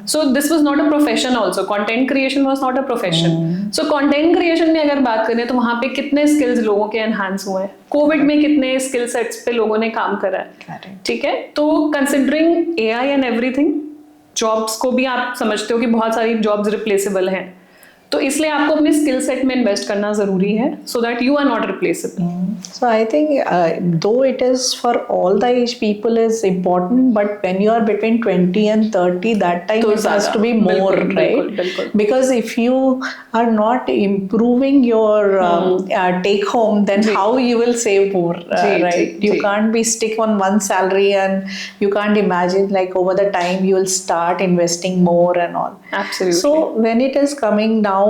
So this was not a profession also. Content creation was not a profession. So content creation में अगर बात करें तो वहां पे कितने स्किल्स लोगों के एनहांस हुए हैं। कोविड में कितने स्किल सेट्स पे लोगों ने काम करा है। ठीक है, तो considering AI and everything, jobs को भी आप समझते हो कि बहुत सारी जॉब्स रिप्लेसेबल हैं, तो इसलिए आपको अपने स्किल सेट में इन्वेस्ट करना जरूरी है, so that you are not replaceable. So I think though it is for all the age people is important, but when you are between 20 and 30, that time तो it has to be बिल्कुल, more, बिल्कुल, right? बिल्कुल। Because if you are not improving your take home, then how you will save more, right? You can't be stick on one salary, and you can't imagine like over the time you will start investing more and all. Absolutely. So when it is coming now,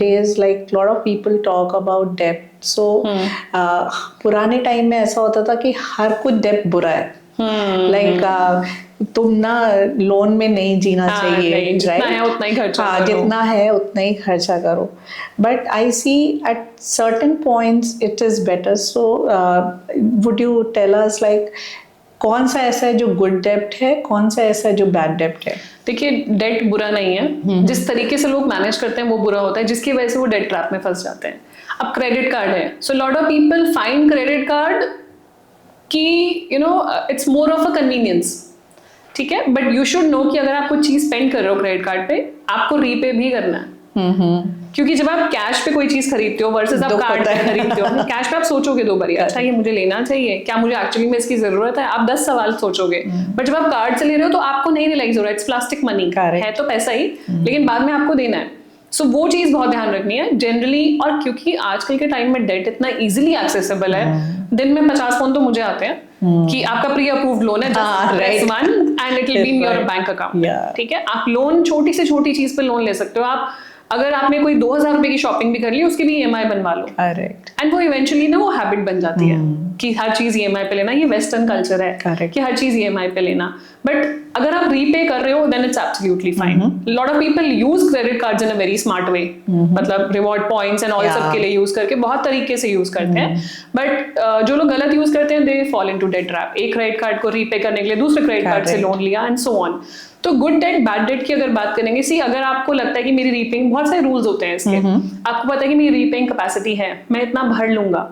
days like lot of people talk about debt. So पुराने time में ऐसा होता था कि हर कुछ डेब्ट बुरा है। लाइक तुम ना लोन में नहीं जीना चाहिए, जितना है उतना ही खर्चा करो। जितना है उतना ही खर्चा करो। But I see at certain points it is better. So would you tell us like कौन सा ऐसा है जो गुड डेब्ट है, कौन सा ऐसा है जो बैड डेब्ट है? देखिए, डेट बुरा नहीं है। जिस तरीके से लोग मैनेज करते हैं वो बुरा होता है, जिसकी वजह से वो डेट ट्रैप में फंस जाते हैं। अब क्रेडिट कार्ड है, so lot of people find credit card कि it's more of a convenience. ठीक है, बट यू शुड नो कि अगर आप कुछ चीज स्पेंड कर रहे हो क्रेडिट कार्ड पे, आपको रीपे भी करना है। क्योंकि जब आप कैश पे कोई चीज खरीदते हो वर्सेस आप कार्ड पे खरीदते हो, कैश पे आप सोचोगे 2 बार, अच्छा ये मुझे लेना चाहिए, क्या मुझे एक्चुअली में इसकी जरूरत है, आप 10 सवाल सोचोगे। बट जब आप कार्ड से ले रहे हो तो आपको नहीं दिलाई की जरूरत, इट्स प्लास्टिक मनी है तो पैसा ही, लेकिन बाद में आपको देना है। सो वो चीज बहुत ध्यान रखनी है जनरली। और क्योंकि आजकल के टाइम में डेट इतना इजीली एक्सेसिबल है, दिन में 50 फोन तो मुझे आते हैं कि आपका प्री अप्रूव्ड लोन है, just press 1 and it will be in your bank account. ठीक है, आप लोन छोटी से छोटी चीज पे लोन ले सकते हो। आप अगर आपने कोई 2000 रुपए की शॉपिंग भी कर ली, उसकी भी EMI बनवा लो। एंड वो इवेंचुअली ना वो हैबिट बन जाती है कि हर चीज EMI पे लेना। ये वेस्टर्न कल्चर है कि हर चीज EMI पे लेना। बट अगर आप रीपे कर रहे हो then it's absolutely fine. Lot of people use credit cards in a very smart way, मतलब रिवॉर्ड पॉइंट्स एंड ऑल सब के लिए यूज करके बहुत तरीके से यूज करते हैं। बट जो लोग गलत यूज करते हैं they fall into debt trap. एक क्रेडिट कार्ड को रीपे करने के लिए दूसरे क्रेडिट कार्ड से लोन लिया एंड सो ऑन। तो गुड डेट बैड डेट की अगर बात करेंगे, सी अगर आपको लगता है कि मेरी रीपेइंग, बहुत सारे रूल्स होते हैं इसके, आपको पता है कि मेरी रीपेइंग कैपेसिटी है, मैं इतना भर लूंगा,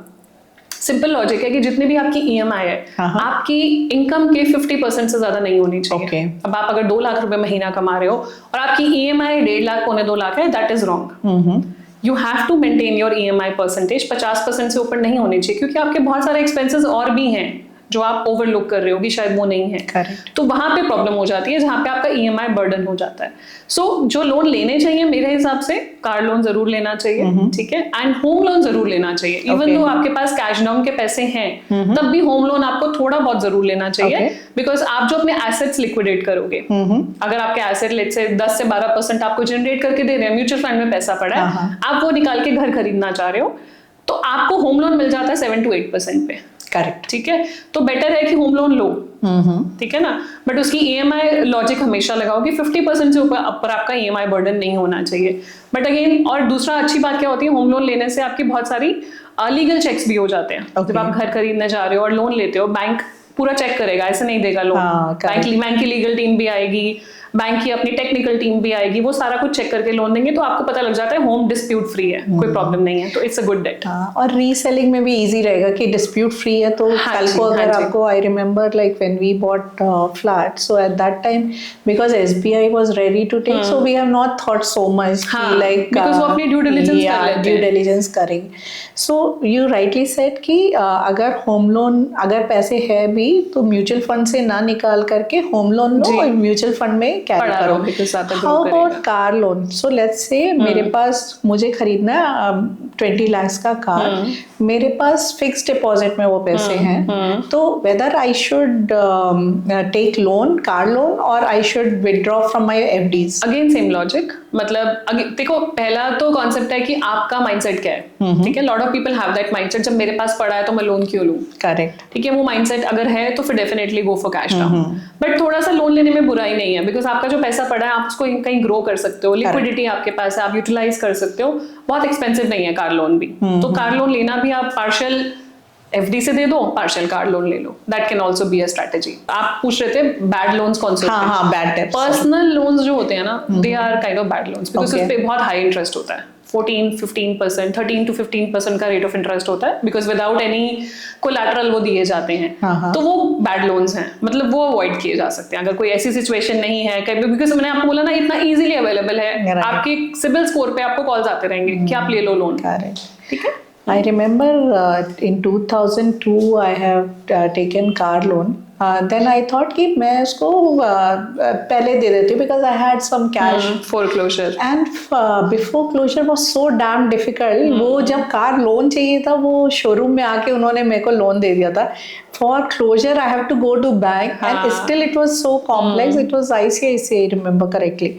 सिंपल लॉजिक है कि जितने भी आपकी ईएमआई है आपकी इनकम के 50% से ज्यादा नहीं होनी चाहिए। Okay. अब आप अगर 2 लाख रुपए महीना कमा रहे हो और आपकी ईएमआई 1.5 लाख पौने 2 लाख है, that is wrong. You have to maintain your EMI percentage 50% से ऊपर नहीं होनी चाहिए, क्योंकि आपके बहुत सारे एक्सपेंसेस और भी हैं जो आप ओवरलुक कर रहे हो कि शायद वो नहीं है। Correct. तो वहां पे प्रॉब्लम हो जाती है जहां पे आपका ईएमआई बर्डन हो जाता है। सो जो लोन लेने चाहिए मेरे हिसाब से कार लोन जरूर लेना चाहिए, ठीक है, एंड होम लोन जरूर लेना चाहिए। इवन दो आपके पास कैश डाउन के पैसे हैं तब भी होम लोन आपको थोड़ा बहुत जरूर लेना चाहिए, बिकॉज आप जो अपने एसेट्स लिक्विडेट करोगे, अगर आपके एसेट लेट से 10 से 12% आपको जनरेट करके दे रहे हैं, म्यूचुअल फंड में पैसा पड़ा है, आप वो निकाल के घर खरीदना चाह रहे हो, तो आपको होम लोन मिल जाता है 7 to 8% पे। करेक्ट। ठीक है, तो बेटर है कि होम लोन लो, ठीक है ना, बट उसकी ईएमआई लॉजिक हमेशा लगाओ कि 50% से ऊपर आपका ईएमआई बर्डन नहीं होना चाहिए। बट अगेन, और दूसरा अच्छी बात क्या होती है, होम लोन लेने से आपकी बहुत सारी लीगल चेक्स भी हो जाते हैं। जब आप घर खरीदने जा रहे हो और लोन लेते हो, बैंक पूरा चेक करेगा, ऐसे नहीं देगा लोन। बैंक की लीगल टीम भी आएगी, बैंक की अपनी टेक्निकल टीम भी आएगी, वो सारा कुछ चेक करके लोन देंगे, तो आपको पता लग जाता है होम डिस्प्यूट फ्री है, कोई प्रॉब्लम नहीं है, तो इट्स अ गुड डेट। और रीसेलिंग में भी इजी रहेगा कि डिस्प्यूट फ्री है, तो कल को अगर आपको, I remember like when we bought flat, so at that time because SBI was ready to take, so we have not thought so much like because वो अपनी ड्यू डिलिजेंस कर लेते हैं, ड्यू डिलिजेंस करेंगे। सो यू राइटली सेड कि अगर home loan, अगर पैसे है भी तो म्यूचुअल फंड से ना निकाल करके होम लोन लो और म्यूचुअल फंड में कैरी करो। How about car loan? So let's say मेरे पास, मुझे खरीदना है 20 लाख का कार, मेरे पास फिक्स डिपॉजिट में वो पैसे हैं, तो whether I should take loan, car loan, और I should withdraw from my FDs? Again same logic, मतलब देखो, पहला तो कॉन्सेप्ट है कि आपका माइंडसेट क्या है, ठीक है। Lot of people have that mindset, जब मेरे पास पड़ा है तो मैं लोन क्यों लूं। करेक्ट, ठीक है, वो माइंडसेट अगर है तो फिर definitely go for cash down. But थोड़ा सा लोन लेने में बुराई नहीं है, बिकॉज आपका जो पैसा पड़ा है आप उसको कहीं ग्रो कर सकते हो, लिक्विडिटी आपके पास है, आप यूटिलाइज कर सकते हो, बहुत एक्सपेंसिव नहीं है कार लोन भी। तो कार लोन लेना भी आप पार्शियल एफडी से दे दो, पार्शियल कार लोन ले लो, that can also be a strategy. आप पूछ रहे थे बैड लोन्स कौन से होते हैं? हाँ, बैड डेट्स। पर्सनल लोन्स जो होते हैं ना, they are kind of bad loans, because उस पे बहुत हाई इंटरेस्ट होता है, 14-15%, 13 to 15% का रेट ऑफ इंटरेस्ट होता है, बिकॉज विदाउट एनी कोलैटरल वो दिए जाते हैं। तो वो बैड लोन्स हैं, मतलब वो अवॉइड किए जा सकते हैं अगर कोई ऐसी सिचुएशन नहीं है, बिकॉज मैंने आपको बोला ना, इतना इजीली अवेलेबल है, आपके सिबिल स्कोर पे आपको कॉल्स आते रहेंगे कि आप ले लो लोन। ठीक है, I remember in 2002 I have taken car loan. Then I thought कि मैं उसको पहले दे देती हूँ because I had some cash. Foreclosure. And before closure was so damn difficult. वो जब कार लोन चाहिए था, वो शोरूम में आके उन्होंने मेरे को लोन दे दिया था. For closure I have to go to bank and still it was so complex. It was ICICI, I remember correctly.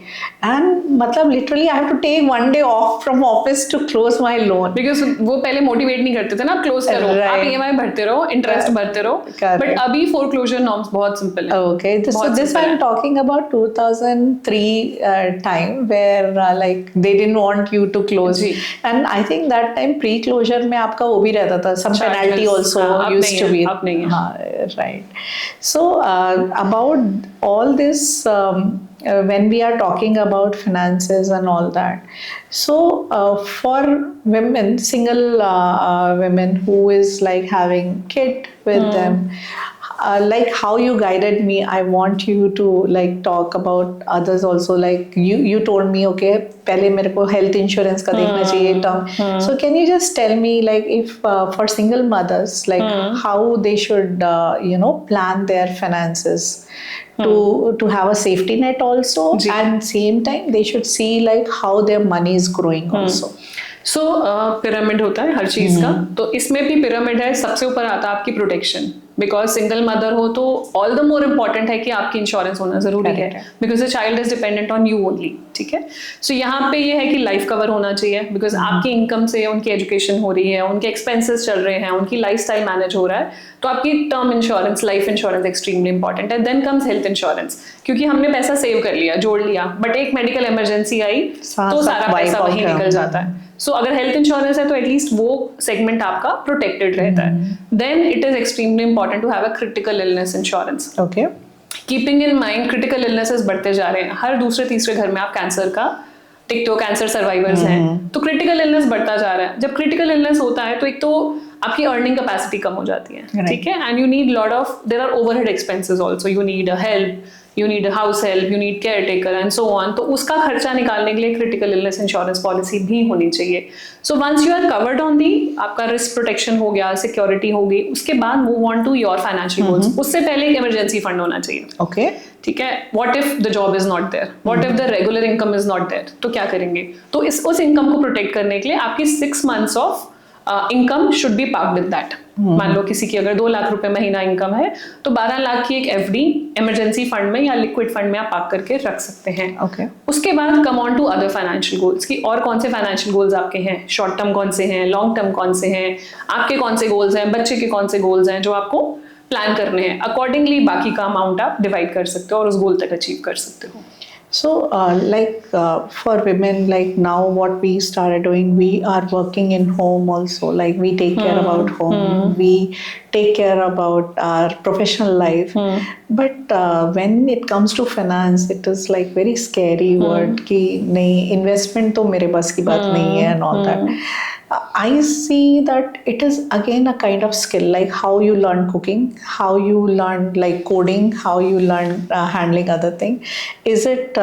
And मतलब literally I have to take one day off from office to close my loan. Because वो पहले motivate नहीं करते थे ना, आप close करो, आप EMI भरते रहो, इंटरेस्ट भरते रहो, बट अभी फोरक्लोजर नॉर्म्स बहुत सिंपल है। Okay, so this I'm talking about 2003 time where like they didn't want you to close, and I think that time pre-closure में आपका वो भी रहता था, some penalty also used to be. अब नहीं है। Right. So about all this, when we are talking about finances and all that, so for women, single women who is like having kid with them, like how you guided me, I want you to like talk about others also. Like you told me, okay, पहले मेरे को health insurance का देखना चाहिए term. So can you just tell me, like, if for single mothers, like how they should plan their finances to have a safety net also, and same time they should see like how their money is growing also. So pyramid होता है हर चीज का, तो इसमें भी pyramid है, सबसे ऊपर आता है आपकी प्रोटेक्शन, बिकॉज सिंगल मदर हो तो ऑल द मोर इम्पॉर्टेंट है कि आपकी इंश्योरेंस होना जरूरी है, because the child is dependent on you only. ठीक है, सो यहाँ पे ये है कि लाइफ कवर होना चाहिए, बिकॉज आपकी इनकम से उनकी एजुकेशन हो रही है, उनके एक्सपेंसेस चल रहे हैं, उनकी लाइफस्टाइल मैनेज हो रहा है, तो आपकी term insurance, life insurance extremely important है। देन कम्स हेल्थ इंश्योरेंस, क्योंकि हमने पैसा सेव कर लिया, जोड़ लिया, बट एक मेडिकल इमरजेंसी आई तो सारा पैसा वहीं निकल जाता है। सो अगर हेल्थ इंश्योरेंस है तो एटलीस्ट वो सेगमेंट आपका प्रोटेक्टेड रहता है। Then it is extremely important to have a critical illness insurance. Okay, keeping in mind critical illnesses बढ़ते जा रहे हैं, हर दूसरे तीसरे घर में आप कैंसर का देखते हो, कैंसर सर्वाइवर्स हैं, तो क्रिटिकल इलनेस बढ़ता जा रहा है। जब क्रिटिकल इलनेस होता है तो एक तो आपकी अर्निंग कैपेसिटी कम हो जाती है, Right. ठीक है, and you need lot of, there are overhead expenses also, you need a help, you need house help, you need caretaker and so on. तो उसका खर्चा निकालने के लिए क्रिटिकल इलनेस इंश्योरेंस पॉलिसी भी होनी चाहिए। So once you are covered on the, आपका रिस्क प्रोटेक्शन हो गया, सिक्योरिटी हो गई, उसके बाद move on to your financial goals. उससे पहले एक इमरजेंसी फंड होना चाहिए, ओके, ठीक है। What if the job is not there, what if the regular income is not there, तो क्या करेंगे? तो उस इनकम को प्रोटेक्ट करने के लिए आपकी 6 months of income should be parked with that. मान लो किसी की अगर 2 लाख रुपए महीना इनकम है, तो 12 लाख की एक एफडी इमरजेंसी फंड में या लिक्विड फंड में आप पार्क करके रख सकते हैं। ओके, उसके बाद come on to other financial goals की, और कौन से फाइनेंशियल गोल्स आपके हैं, शॉर्ट टर्म कौन से हैं, लॉन्ग टर्म कौन से हैं, आपके कौन से गोल्स हैं, बच्चे के कौन से गोल्स हैं जो आपको प्लान करने हैं। अकॉर्डिंगली बाकी का अमाउंट आप डिवाइड कर सकते हो और उस गोल तक अचीव कर सकते हो। so for women, like now what we started doing, we are working in home also, like we take care about home, we take care about our professional life, but when it comes to finance, it is like very scary word कि नहीं, investment तो मेरे बस की बात नहीं है and all that. I see that it is again a kind of skill, like how you learn cooking, how you learn like coding, how you learn handling other thing. Is it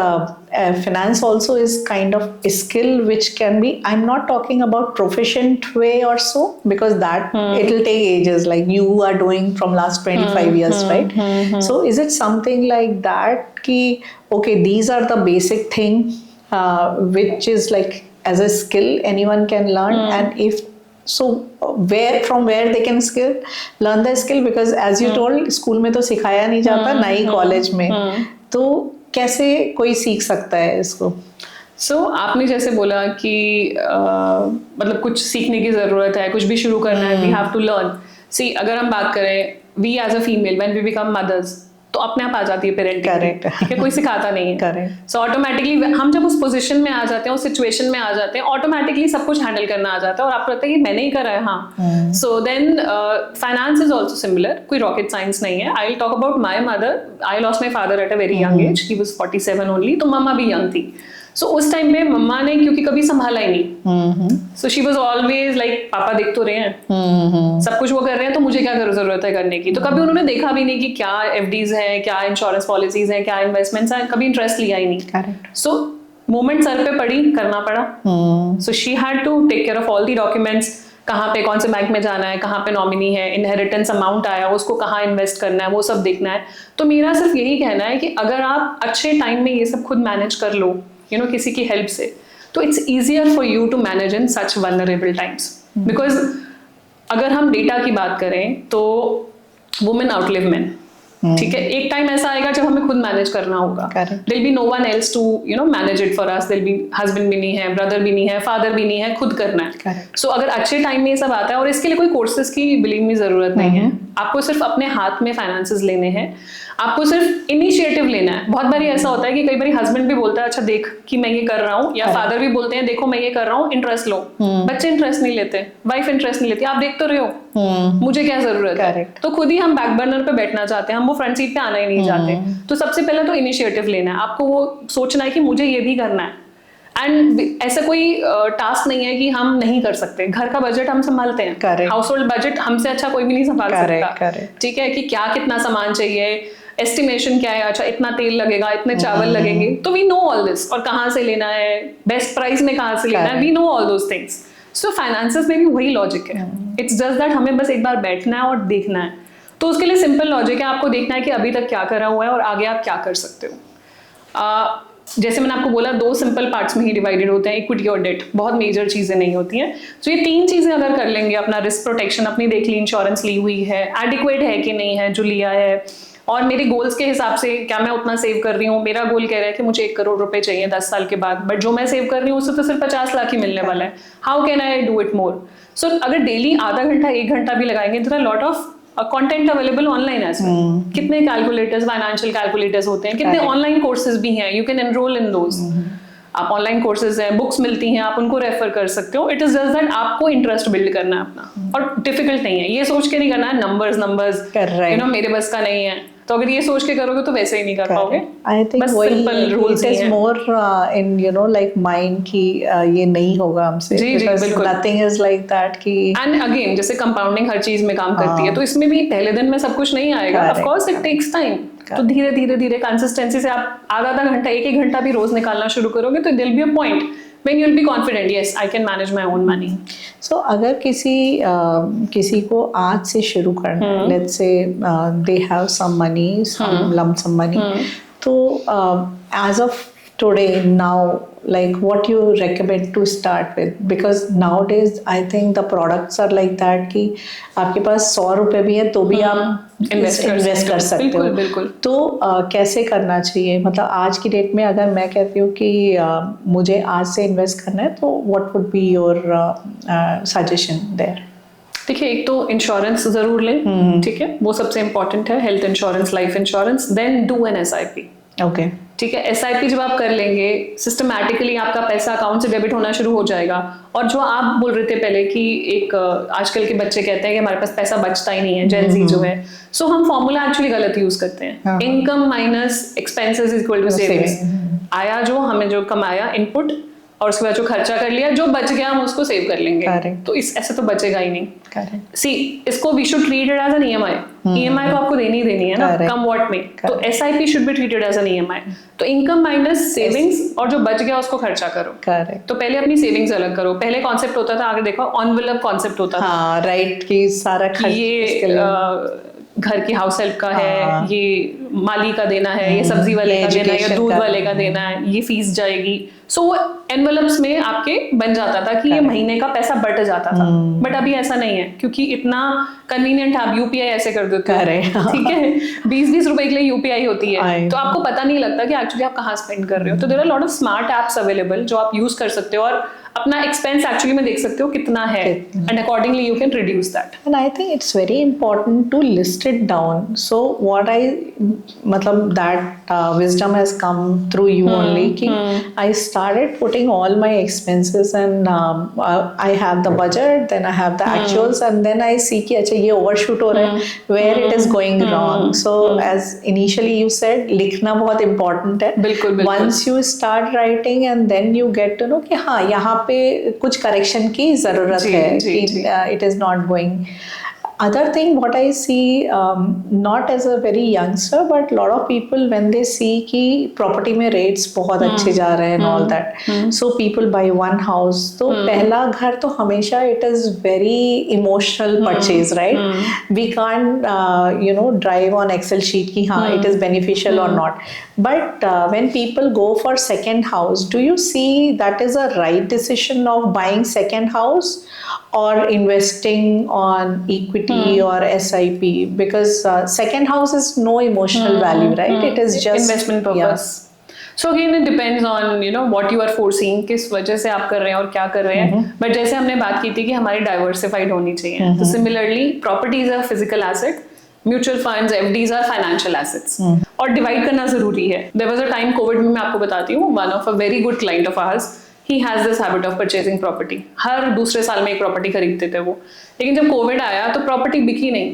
finance also is kind of a skill which can be, I'm not talking about proficient way or so, because that it will take ages, like you are doing from last 25 years, right? So is it something like that ki, okay, these are the basic thing which is like as a skill anyone can learn, and if so where they can learn the skill, because as you told, school में तो सिखाया नहीं जाता, ना ही college में, तो कैसे कोई सीख सकता है इसको? सो आपने जैसे बोला कि मतलब कुछ सीखने की जरूरत है, कुछ भी शुरू करना है, we have to learn. See अगर हम बात करें, we as a female when we become mothers, तो अपने आप आ जाती है पेरेंटिंग, करेक्ट, ठीक है, कोई सिखाता नहीं है, करेक्ट। सो ऑटोमेटिकली हम जब उस पोजीशन में आ जाते हैं, उस सिचुएशन में आ जाते हैं, ऑटोमेटिकली सब कुछ हैंडल करना आ जाता है और आपको लगता है कि मैंने ही करा है। हाँ, so then finance is also similar, कोई रॉकेट साइंस नहीं है। I talk about my mother, I lost my father at a very young age, he was 47 only, तो मम्मा भी यंग थी। सो उस टाइम पे मम्मा ने क्योंकि कभी संभाला ही नहीं, so she was always like पापा देख तो रहे हैं, सब कुछ वो कर रहे हैं, तो मुझे क्या जरूरत है करने की। तो कभी उन्होंने देखा भी नहीं कि क्या एफडीज हैं, क्या इंश्योरेंस पॉलिसीज हैं, क्या इन्वेस्टमेंट्स हैं, कभी इंटरेस्ट लिया ही नहीं। सो मोमेंट सर पे पड़ी, करना पड़ा। So she had to take care of all the documents, कहाँ पे कौन से बैंक में जाना है, कहाँ पे नॉमिनी है, इनहेरिटेंस अमाउंट आया उसको कहाँ इन्वेस्ट करना है, वो सब देखना है। तो मेरा सिर्फ यही कहना है कि अगर आप अच्छे टाइम में ये सब खुद मैनेज कर लो, यू नो, किसी की हेल्प से, तो it's easier for you to manage in such vulnerable times. Because अगर हम डेटा की बात करें तो वुमेन आउटलिव मेन, ठीक है, एक टाइम ऐसा आएगा जब हमें खुद मैनेज करना होगा। There be no one else to you know manage it for us, there be husband भी नहीं है, ब्रदर भी नहीं है, फादर भी नहीं है, खुद करना है। सो अगर अच्छे टाइम में ये सब आता है, और इसके लिए कोई कोर्सेज की बिलीव में जरूरत नहीं है, आपको सिर्फ अपने हाथ में फाइनेंसेस लेने हैं, आपको सिर्फ इनिशिएटिव लेना है। बहुत बार ऐसा होता है कि कई बार हस्बैंड भी बोलता है अच्छा देख कि मैं ये कर रहा हूँ, या फादर भी बोलते हैं देखो मैं ये कर रहा हूँ, इंटरेस्ट लो। बच्चे इंटरेस्ट नहीं लेते, वाइफ इंटरेस्ट नहीं लेती, आप देख तो रहे हो, मुझे क्या जरूरत है। तो खुद ही हम बैक बर्नर पे बैठना चाहते हैं, हम वो फ्रंट सीट पे आना ही नहीं चाहते। तो सबसे पहले तो इनिशिएटिव लेना है, आपको वो सोचना है कि मुझे ये भी करना है। एंड ऐसा कोई टास्क नहीं है कि हम नहीं कर सकते। घर का बजट हम संभालते हैं, हाउस होल्ड बजट हमसे अच्छा कोई भी नहीं संभाल सकता, ठीक है, कि क्या कितना सामान चाहिए, एस्टिमेशन क्या है, अच्छा इतना तेल लगेगा, इतने चावल लगेंगे, तो वी नो ऑल दिस, और कहाँ से लेना है, बेस्ट प्राइस में कहाँ से लेना है, we know all those things. So finances में भी वही लॉजिक है, इट्स जस्ट दैट हमें बस एक बार बैठना है और देखना है। तो उसके लिए सिंपल लॉजिक है, आपको देखना है कि अभी तक क्या करा हुआ है और आगे आप क्या कर सकते हो। जैसे मैंने आपको बोला, 2 सिंपल पार्ट्स में ही डिवाइडेड होते हैं, इक्विटी और डेट, बहुत मेजर चीजें नहीं होती हैं। तो ये 3 चीजें अगर कर लेंगे, अपना रिस्क प्रोटेक्शन अपनी देख ली, इंश्योरेंस ली हुई है, एडिक्वेट है कि नहीं है जो लिया है, और मेरे गोल्स के हिसाब से क्या मैं उतना सेव कर रही हूँ। मेरा गोल कह रहा है कि मुझे 1 करोड़ रुपए चाहिए 10 साल के बाद, बट जो मैं सेव कर रही हूँ उससे तो सिर्फ 50 लाख ही मिलने वाला है। How can I do it more? So अगर डेली आधा घंटा 1 घंटा भी लगाएंगे, there are lot of content available online as well. कितने कैलकुलेटर्स, फाइनेंशियल कैलकुलेटर्स होते हैं, कितने ऑनलाइन कोर्सेज भी हैं, you can enroll in those. आप ऑनलाइन कोर्सेज हैं, बुक्स मिलती हैं, आप उनको रेफर कर सकते हो। इट इज जस्ट दैट आपको इंटरेस्ट बिल्ड करना है अपना, और डिफिकल्ट नहीं है, ये सोच के नहीं करना है नंबर्स यू नो मेरे बस का नहीं है, तो अगर ये सोच के करोगे तो वैसे ही नहीं कर पाओगे। आई थिंक बस वही simple rules it is more in you know like mind की ये नहीं होगा हमसे, जी, बिल्कुल। नथिंग इज लाइक दैट कि एंड अगेन जैसे कंपाउंडिंग हर चीज में काम करती है, तो इसमें भी पहले दिन में सब कुछ नहीं आएगा, of course it takes time. तो धीरे धीरे धीरे कंसिस्टेंसी से आप आधा आधा घंटा एक एक घंटा भी रोज निकालना शुरू करोगे तो there will be a point when you will be confident, yes I can manage my own money. So अगर किसी को आज से शुरू करना है, let's say they have some money, some lump sum money, तो as of today now, like what you recommend to start with, because nowadays I think the products are like that कि आपके पास 100 रुपए भी है तो भी आप इन्वेस्ट कर सकते हो। बिल्कुल। तो कैसे करना चाहिए, मतलब आज की डेट में अगर मैं कहती हूँ कि मुझे आज से इन्वेस्ट करना है तो what would be your suggestion there? देखिए, एक तो इंश्योरेंस जरूर लें, ठीक है, वो सबसे इंपॉर्टेंट है, health insurance, life insurance, then do an SIP। Okay, ठीक है, SIP जब आप कर लेंगे सिस्टमैटिकली आपका पैसा अकाउंट से डेबिट होना शुरू हो जाएगा। और जो आप बोल रहे थे पहले कि एक आजकल के बच्चे कहते हैं कि हमारे पास पैसा बचता ही नहीं है, जेन जी जो है, सो हम फॉर्मूला एक्चुअली गलत यूज करते हैं। Income minus expenses is equal to savings. आया जो हमें जो कमाया इनपुट, और उसके बाद जो खर्चा कर लिया, जो बच गया हम उसको सेव कर लेंगे। तो इस ऐसे तो बचेगा ही नहीं। सी, इसको we should treat it as an EMI। EMI तो आपको देनी ही देनी है ना, कम व्हाट में। तो SIP should be treated as an EMI। तो इनकम माइनस सेविंग्स, और जो बच गया उसको खर्चा करो। तो पहले अपनी सेविंग्स अलग करो। पहले कॉन्सेप्ट होता था, आगे देखो एनवेलप कॉन्सेप्ट होता था, राइट, कि सारा ये घर की हाउस हेल्प का है, ये माली का देना है, ये सब्जी वाले का देना है, या दूध वाले का देना है, ये फीस जाएगी। सो एनवेलप्स में आपके बन जाता था कि ये महीने का पैसा बट जाता था। बट अभी ऐसा नहीं है, क्योंकि इतना कन्वीनियंट है, आप UPI ऐसे कर देते हो, ठीक है, 20-20 रुपए के लिए UPI होती है, तो आपको पता नहीं लगता कि एक्चुअली आप कहाँ स्पेंड कर रहे हो। तो there are lot of smart apps available जो आप यूज कर सकते हो, और अपना एक्सपेंस एक्चुअली में देख सकते हो कितना है, and accordingly you can reduce that. And I think it's very important to list it down. So what I मतलब that wisdom has come through you only कि I started putting all my expenses and I have the budget, then I have the actuals, and then I see कि अच्छा ये overshoot हो रहा है, where it is going wrong. So as initially you said, लिखना बहुत important है। बिल्कुल। Once you start writing and then you get to know कि हाँ यहाँ पे कुछ correction की ज़रूरत है, कि it is not going. Other thing what I see, not as a very youngster, but lot of people when they see कि property में rates बहुत अच्छे जा रहे हैं and all that, so people buy one house. तो पहला घर तो हमेशा it is very emotional purchase, right? We can't you know drive on Excel sheet कि हाँ it is beneficial or not. But when people go for second house, do you see that is a right decision of buying second house or investing on equity or SIP? Because second house is no emotional value, right? It is just investment purpose. So again it depends on you know what you are foreseeing, किस वजह से आप कर रहे हैं और क्या कर रहे हैं। बट जैसे हमने बात की थी कि हमारी डाइवर्सिफाइड होनी चाहिए, तो similarly property is a physical asset, mutual funds, FDs are financial assets, और डिवाइड करना जरूरी है। There was a time COVID में, मैं आपको बताती हूँ, one of a very good client of ours, he has this habit of purchasing property. हर दूसरे साल में एक प्रॉपर्टी खरीदते थे वो, लेकिन जब कोविड आया तो प्रॉपर्टी बिकी नहीं,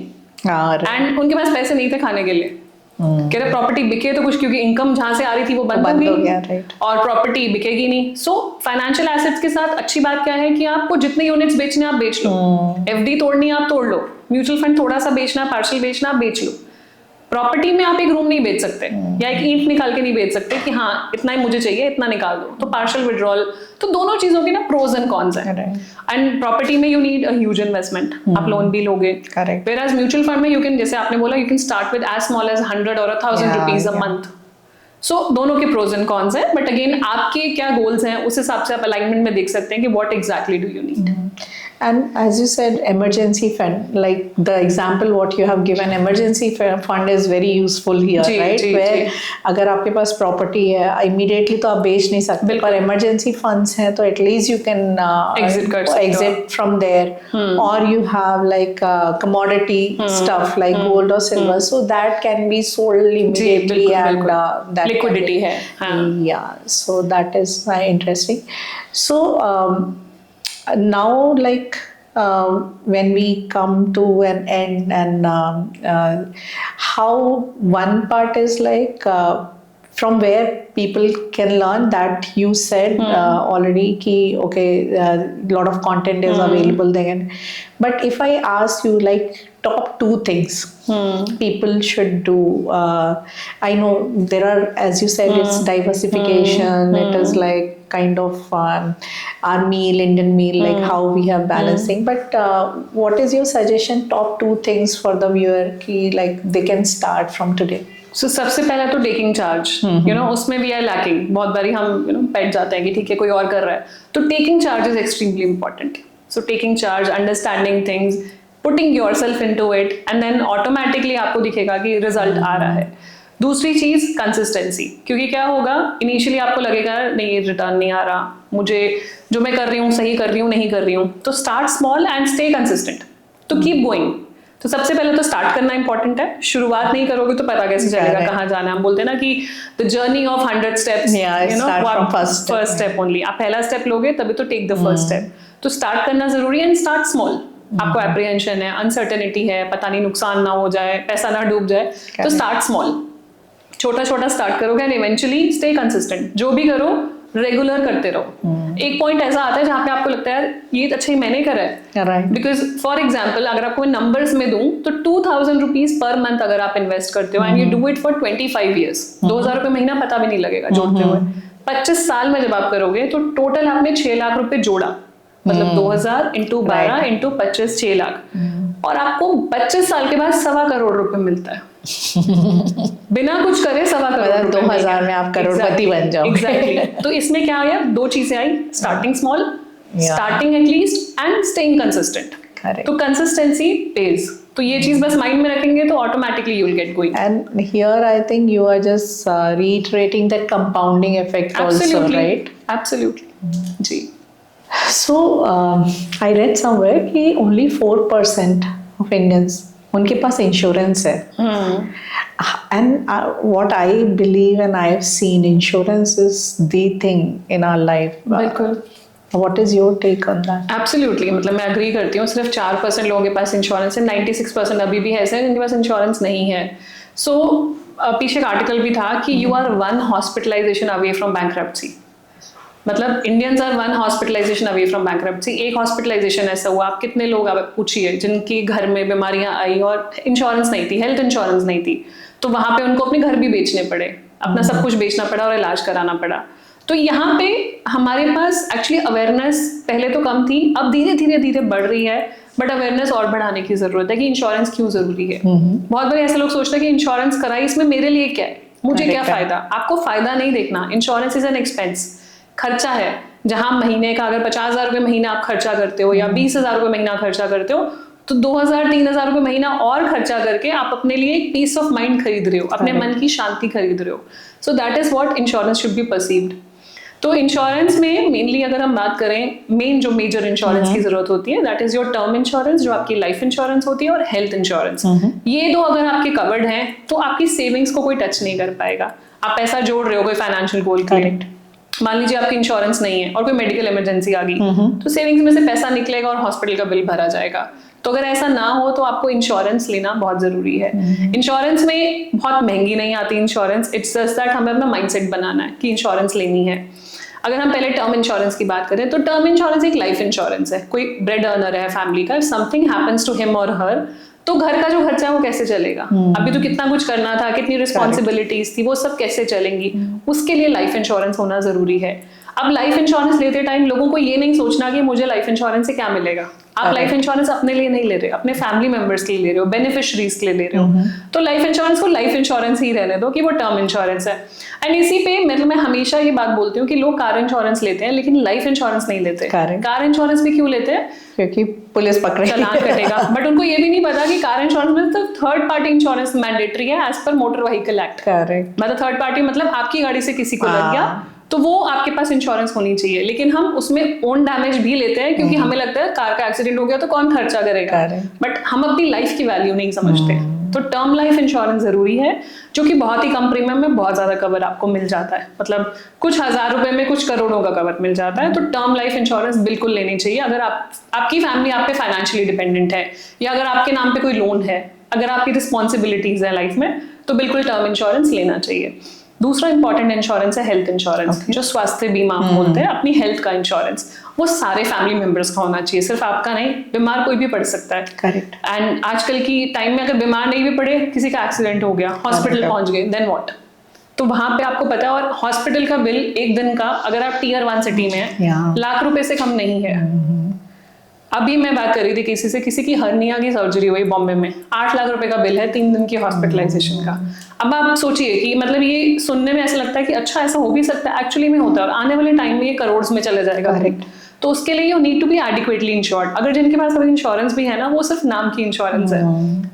एंड उनके पास पैसे नहीं थे खाने के लिए। कह रहे प्रॉपर्टी बिके तो कुछ, क्योंकि इनकम जहां से आ रही थी वो बंद हो गई, और प्रॉपर्टी बिकेगी नहीं। सो फाइनेंशियल एसेट्स के साथ अच्छी बात क्या है कि आपको जितने यूनिट्स बेचने आप बेच लो, FD तोड़नी आप तोड़ लो, म्यूचुअल फंड थोड़ा सा बेचना, पार्शियल बेचना आप बेच लो। प्रॉपर्टी में आप एक रूम नहीं बेच सकते, या एक ईंट निकाल के नहीं बेच सकते कि हाँ इतना ही मुझे चाहिए, इतना निकाल दो। तो पार्शियल विड्रॉल, तो दोनों चीजों के ना प्रोज एंड कॉन्स हैं। एंड प्रॉपर्टी में you need a huge investment, आप लोन भी लोगे। वेयर एज म्यूचुअल फंड में यू कैन, जैसे आपने बोला, you can start with as small as 100 और 1000 रुपीज अ मंथ। सो दोनों के प्रोज एंड कॉन्स हैं, बट अगेन आपके क्या गोल्स हैं उस हिसाब से आप अलाइनमेंट में देख सकते हैं कि what exactly do you need. And as you said, emergency fund, like the example what you have given, emergency fund is very useful here, right? Where अगर आपके पास property है, immediately तो आप बेच नहीं सकते, पर emergency funds हैं तो at least you can exit from there, or you have like commodity stuff like gold or silver, so that can be sold immediately, and that liquidity है, yeah, so that is interesting. So now, like when we come to an end, and how one part is like from where people can learn, that you said already ki okay, lot of content is available there. But if I ask you like top 2 things people should do, I know there are, as you said, it's diversification, it is like kind of our meal, Indian meal, like how we have balancing. But what is your suggestion, top 2 things for the viewer ki like they can start from today? So सबसे पहला तो taking charge, you know, उसमें भी है lacking. बहुत बारी हम बैठ जाते हैं कि ठीक है कोई और कर रहा है, तो taking charge is extremely important. So taking charge, understanding things, putting yourself into it, and then automatically आपको दिखेगा कि रिजल्ट आ रहा है। दूसरी चीज कंसिस्टेंसी, क्योंकि क्या होगा, इनिशियली आपको लगेगा नहीं रिटर्न नहीं आ रहा, मुझे जो मैं कर रही हूँ सही कर रही हूँ नहीं कर रही हूँ, तो start small and stay consistent, तो कीप गोइंग। तो सबसे पहले तो स्टार्ट करना इंपॉर्टेंट है। शुरुआत नहीं करोगे तो पता कैसे चलेगा कहाँ जाना है। हम बोलते हैं ना कि the journey of 100 steps, you know, first step only. आप पहला स्टेप लोगे तभी तो टेक द फर्स्ट स्टेप। तो स्टार्ट करना जरूरी है, एंड स्टार्ट स्मॉल। आपको एप्रीहेंशन है, अनसर्टेनिटी है, पता नहीं नुकसान ना हो जाए, पैसा ना डूब जाए, तो स्टार्ट स्मॉल, छोटा छोटा स्टार्ट करोगे, एंड इवेंचुअली स्टे कंसिस्टेंट। जो भी करो रेगुलर करते रहो। एक पॉइंट ऐसा आता है जहाँ पे आपको लगता है ये अच्छा ही मैंने करा है, बिकॉज फॉर एग्जाम्पल अगर आपको नंबर्स में दूं तो 2000 रुपीज पर मंथ अगर आप इन्वेस्ट करते हो and you do it for 25 years, 2000 रुपये महीना पता भी नहीं लगेगा जोड़ते हुए। 25 साल में जब आप करोगे तो टोटल आपने 6 लाख रुपए जोड़ा, मतलब 2000 इंटू 12 इंटू 25, 6 लाख, और आपको 25 साल के बाद 1.25 करोड़ रुपए मिलता है। बिना कुछ करे 1.25 करोड़, 2000 में आप करोड़पति बन जाओ। एग्जैक्टली। तो इसमें क्या आया, 2 चीजें आई, starting small, starting at least, and staying consistent. तो कंसिस्टेंसी पेज, तो ये चीज बस माइंड में रखेंगे तो automatically you will get going. And here I think you are just reiterating that compounding effect also, right? Absolutely. जी। So I read somewhere कि only 4% of Indians उनके पास इंश्योरेंस है, and what I believe and I have seen, insurance is the thing in our life. बिल्कुल। What is your take on that? Absolutely, मतलब मैं agree करती हूँ। सिर्फ 4% लोगों के पास इंश्योरेंस है, 96% अभी भी ऐसे हैं जिनके पास इंश्योरेंस नहीं है। सो पीछे एक आर्टिकल भी था कि you are 1 hospitalisation away from bankruptcy, मतलब Indians are 1 hospitalisation away from bankruptcy. एक हॉस्पिटलाइजेशन ऐसा हुआ, आप कितने लोग आप पूछिए जिनकी घर में बीमारियां आई और इंश्योरेंस नहीं थी, हेल्थ इंश्योरेंस नहीं थी, तो वहां पे उनको अपने घर भी बेचने पड़े, अपना सब कुछ बेचना पड़ा और इलाज कराना पड़ा। तो यहाँ पे हमारे पास एक्चुअली अवेयरनेस पहले तो कम थी, अब धीरे धीरे धीरे बढ़ रही है, बट अवेयरनेस और बढ़ाने की जरूरत है कि इंश्योरेंस क्यों जरूरी है। बहुत बार ऐसे लोग सोचते हैं कि इंश्योरेंस कराई, इसमें मेरे लिए क्या है, मुझे क्या फायदा। आपको फायदा नहीं देखना, इंश्योरेंस इज एन एक्सपेंस, खर्चा है। जहां महीने का अगर 50,000 रुपए महीना आप खर्चा करते हो या 20,000 रुपए महीना खर्चा करते हो, तो 2,000-3,000 रुपए महीना और खर्चा करके आप अपने लिए एक पीस ऑफ माइंड खरीद रहे हो, अपने मन की शांति खरीद रहे हो। So that is what insurance should be perceived. तो इंश्योरेंस में मेनली अगर हम बात करें, मेन जो मेजर इंश्योरेंस की जरूरत होती है that is your term insurance, जो आपकी लाइफ इंश्योरेंस होती है, और हेल्थ इंश्योरेंस। ये 2 अगर आपके कवर्ड हैं तो आपकी सेविंग्स को कोई टच नहीं कर पाएगा। आप पैसा जोड़ रहे हो कोई फाइनेंशियल गोल के लिए, मान लीजिए आपकी इंश्योरेंस नहीं है और कोई मेडिकल इमरजेंसी आ गई, तो सेविंग्स में से पैसा निकलेगा और हॉस्पिटल का बिल भरा जाएगा। तो अगर ऐसा ना हो तो आपको इंश्योरेंस लेना बहुत जरूरी है। इंश्योरेंस में बहुत महंगी नहीं आती इंश्योरेंस, इट्स जस्ट दैट हमें अपना माइंडसेट बनाना है कि इंश्योरेंस लेनी है। अगर हम पहले टर्म इंश्योरेंस की बात करें तो टर्म इंश्योरेंस एक लाइफ इंश्योरेंस है। कोई ब्रेड अर्नर है फैमिली का, if something happens to him और हर, तो घर का जो खर्चा है वो कैसे चलेगा। अभी तो कितना कुछ करना था, कितनी रिस्पॉन्सिबिलिटीज थी, वो सब कैसे चलेंगी, उसके लिए लाइफ इंश्योरेंस होना जरूरी है। अब लाइफ इंश्योरेंस लेते टाइम लोगों को ये नहीं सोचना कि मुझे लाइफ इंश्योरेंस से क्या मिलेगा। आप लाइफ इंश्योरेंस अपने लिए नहीं ले रहे, अपने फैमिली मेंबर्स के लिए ले रहे हो, बेनिफिशरीज के लिए ले रहे हो। तो लाइफ इंश्योरेंस को लाइफ इंश्योरेंस ही रहने दो कि वो टर्म इंश्योरेंस है। एंड इसी पे मतलब मैं हमेशा ये बात बोलती हूँ कि लोग कार इंश्योरेंस लेते हैं लेकिन लाइफ इंश्योरेंस नहीं लेते। कार इंश्योरेंस भी क्यों लेते हैं? क्योंकि पुलिस पकड़ेगी, चालान कटेगा। बट उनको ये भी नहीं पता कि कार इंश्योरेंस में तो थर्ड पार्टी इंश्योरेंस मैंडेटरी है as per motor vehicle act. मतलब थर्ड पार्टी मतलब आपकी गाड़ी से किसी को लग गया तो वो आपके पास इंश्योरेंस होनी चाहिए। लेकिन हम उसमें ओन डैमेज भी लेते हैं क्योंकि हमें लगता है कार का एक्सीडेंट हो गया तो कौन खर्चा करेगा, बट हम अपनी लाइफ की वैल्यू नहीं समझते। तो टर्म लाइफ इंश्योरेंस जरूरी है, जो कि बहुत ही कम प्रीमियम में बहुत ज्यादा कवर आपको मिल जाता है, मतलब कुछ हजार रुपए में कुछ करोड़ों का कवर मिल जाता है। तो टर्म लाइफ इंश्योरेंस बिल्कुल लेनी चाहिए अगर आपकी फैमिली आप पे फाइनेंशियली डिपेंडेंट है, या अगर आपके नाम पे कोई लोन है, अगर आपकी रिस्पॉन्सिबिलिटीज है लाइफ में, तो बिल्कुल टर्म इंश्योरेंस लेना चाहिए। दूसरा इंपॉर्टेंट इंश्योरेंस है हेल्थ इंश्योरेंस, जो स्वास्थ्य बीमा हम बोलते हैं, अपनी हेल्थ का इंश्योरेंस। वो सारे फैमिली मेंबर्स का होना चाहिए, सिर्फ आपका नहीं। बीमार कोई भी पड़ सकता है, करेक्ट। एंड आजकल की टाइम में अगर बीमार नहीं भी पड़े, किसी का एक्सीडेंट हो गया, हॉस्पिटल पहुंच गए, देन व्हाट? तो वहां पे आपको पता है, और हॉस्पिटल का बिल एक दिन का, अगर आप टियर 1 सिटी में है, लाख रुपए से कम नहीं है। अभी मैं बात कर रही थी किसी से, किसी की हर्निया की सर्जरी हुई बॉम्बे में, 8 लाख रुपए का बिल है 3 दिन की हॉस्पिटलाइजेशन का। अब आप सोचिए कि मतलब ये सुनने में ऐसा लगता है कि अच्छा ऐसा हो भी सकता है, एक्चुअली में होता है, और आने वाले टाइम में ये करोड़ में चले जाएगा। करेक्ट। तो उसके लिए you need to be adequately insured. अगर जिनके पास अभी इंश्योरेंस भी है ना, वो सिर्फ नाम की इंश्योरेंस है।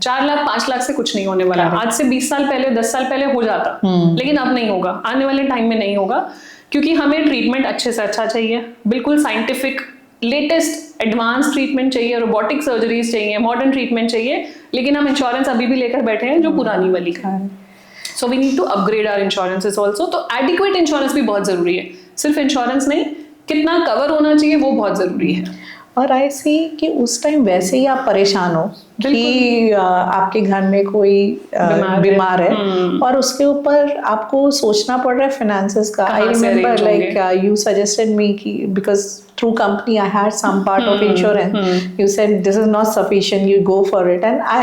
4 लाख 5 लाख से कुछ नहीं होने वाला। आज से 20 साल पहले 10 साल पहले हो जाता, लेकिन अब नहीं होगा, आने वाले टाइम में नहीं होगा, क्योंकि हमें ट्रीटमेंट अच्छे से अच्छा चाहिए, बिल्कुल साइंटिफिक लेटेस्ट एडवांस ट्रीटमेंट चाहिए, रोबोटिक सर्जरीज चाहिए, मॉडर्न ट्रीटमेंट चाहिए, लेकिन हम इंश्योरेंस अभी भी लेकर बैठे हैं जो पुरानी वाली का है। So we need to upgrade our insurances also. तो एडिक्वेट इंश्योरेंस भी बहुत जरूरी है, सिर्फ इंश्योरेंस नहीं, कितना कवर होना चाहिए वो बहुत जरूरी है। और आई सी कि उस टाइम वैसे ही आप परेशान हो कि आपके घर में कोई बीमार है और उसके ऊपर आपको सोचना पड़ रहा है फाइनेंसेस का। आई remember like you suggested me कि because through company I had some part of insurance. You said this is not sufficient, you go for it, and I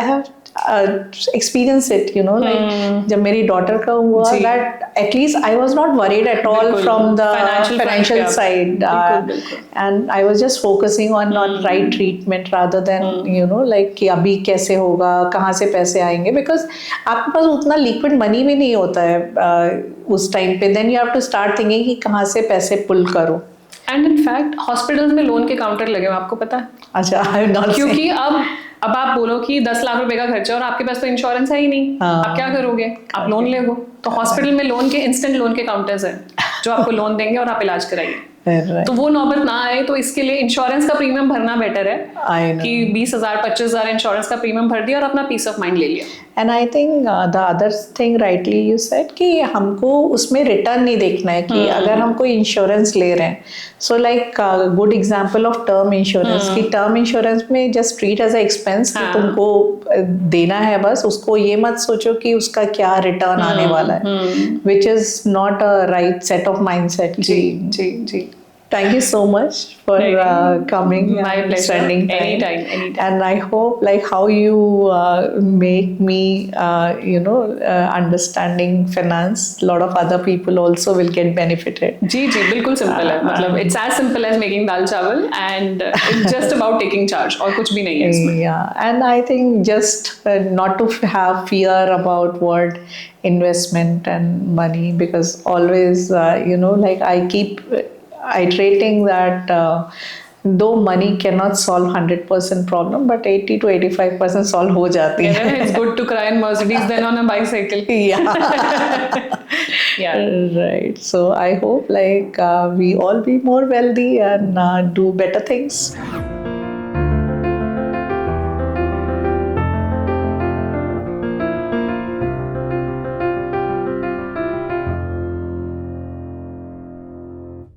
have experienced it, you know, like जब मेरी daughter का हुआ, that at least I was not worried at all from the financial side, and I was just focusing on right treatment rather than you know like कि अभी कैसे होगा, कहाँ से पैसे आएंगे, because आपके पास उतना liquid money भी नहीं होता है उस टाइम पे। then you have to start thinking कि कहाँ से पैसे पुल करो। एंड इनफैक्ट हॉस्पिटल्स में लोन के काउंटर लगे हुए, आपको पता है? अच्छा, क्योंकि अब आप बोलो कि 10 लाख रुपए का खर्चा और आपके पास तो इंश्योरेंस है ही नहीं, आप क्या करोगे? आप लोन ले लो। तो हॉस्पिटल में लोन के इंस्टेंट लोन के काउंटर्स हैं जो आपको लोन देंगे और आप इलाज कराइए। तो वो नौबत ना आए, तो इसके लिए इंश्योरेंस का प्रीमियम भरना बेटर है कि 20,000 25,000 इंश्योरेंस का प्रीमियम भर दिया और अपना पीस ऑफ माइंड ले लिया। And I think the other thing rightly you said कि हमको उसमें रिटर्न नहीं देखना है कि अगर हम कोई इंश्योरेंस ले रहे हैं, so like good example of term insurance कि टर्म इंश्योरेंस में just treat as a expense कि तुमको देना है बस, उसको ये मत सोचो कि उसका क्या रिटर्न आने वाला है, which is not a right set of mindset. जी जी जी। Thank you so much for coming. My pleasure. Spending time. Anytime. And I hope like how you make me, understanding finance. A lot of other people also will get benefited. जी जी, बिल्कुल simple है, मतलब it's as simple as making दाल चावल and it's just about taking charge, और कुछ भी नहीं है इसमें। Yeah, and I think just not to have fear about what investment and money, because always like I keep iterating that though money cannot solve 100% problem, but 80 to 85% solve हो जाती है। It's good to cry in Mercedes than on a bicycle. Yeah. Right. So I hope like we all be more wealthy and do better things.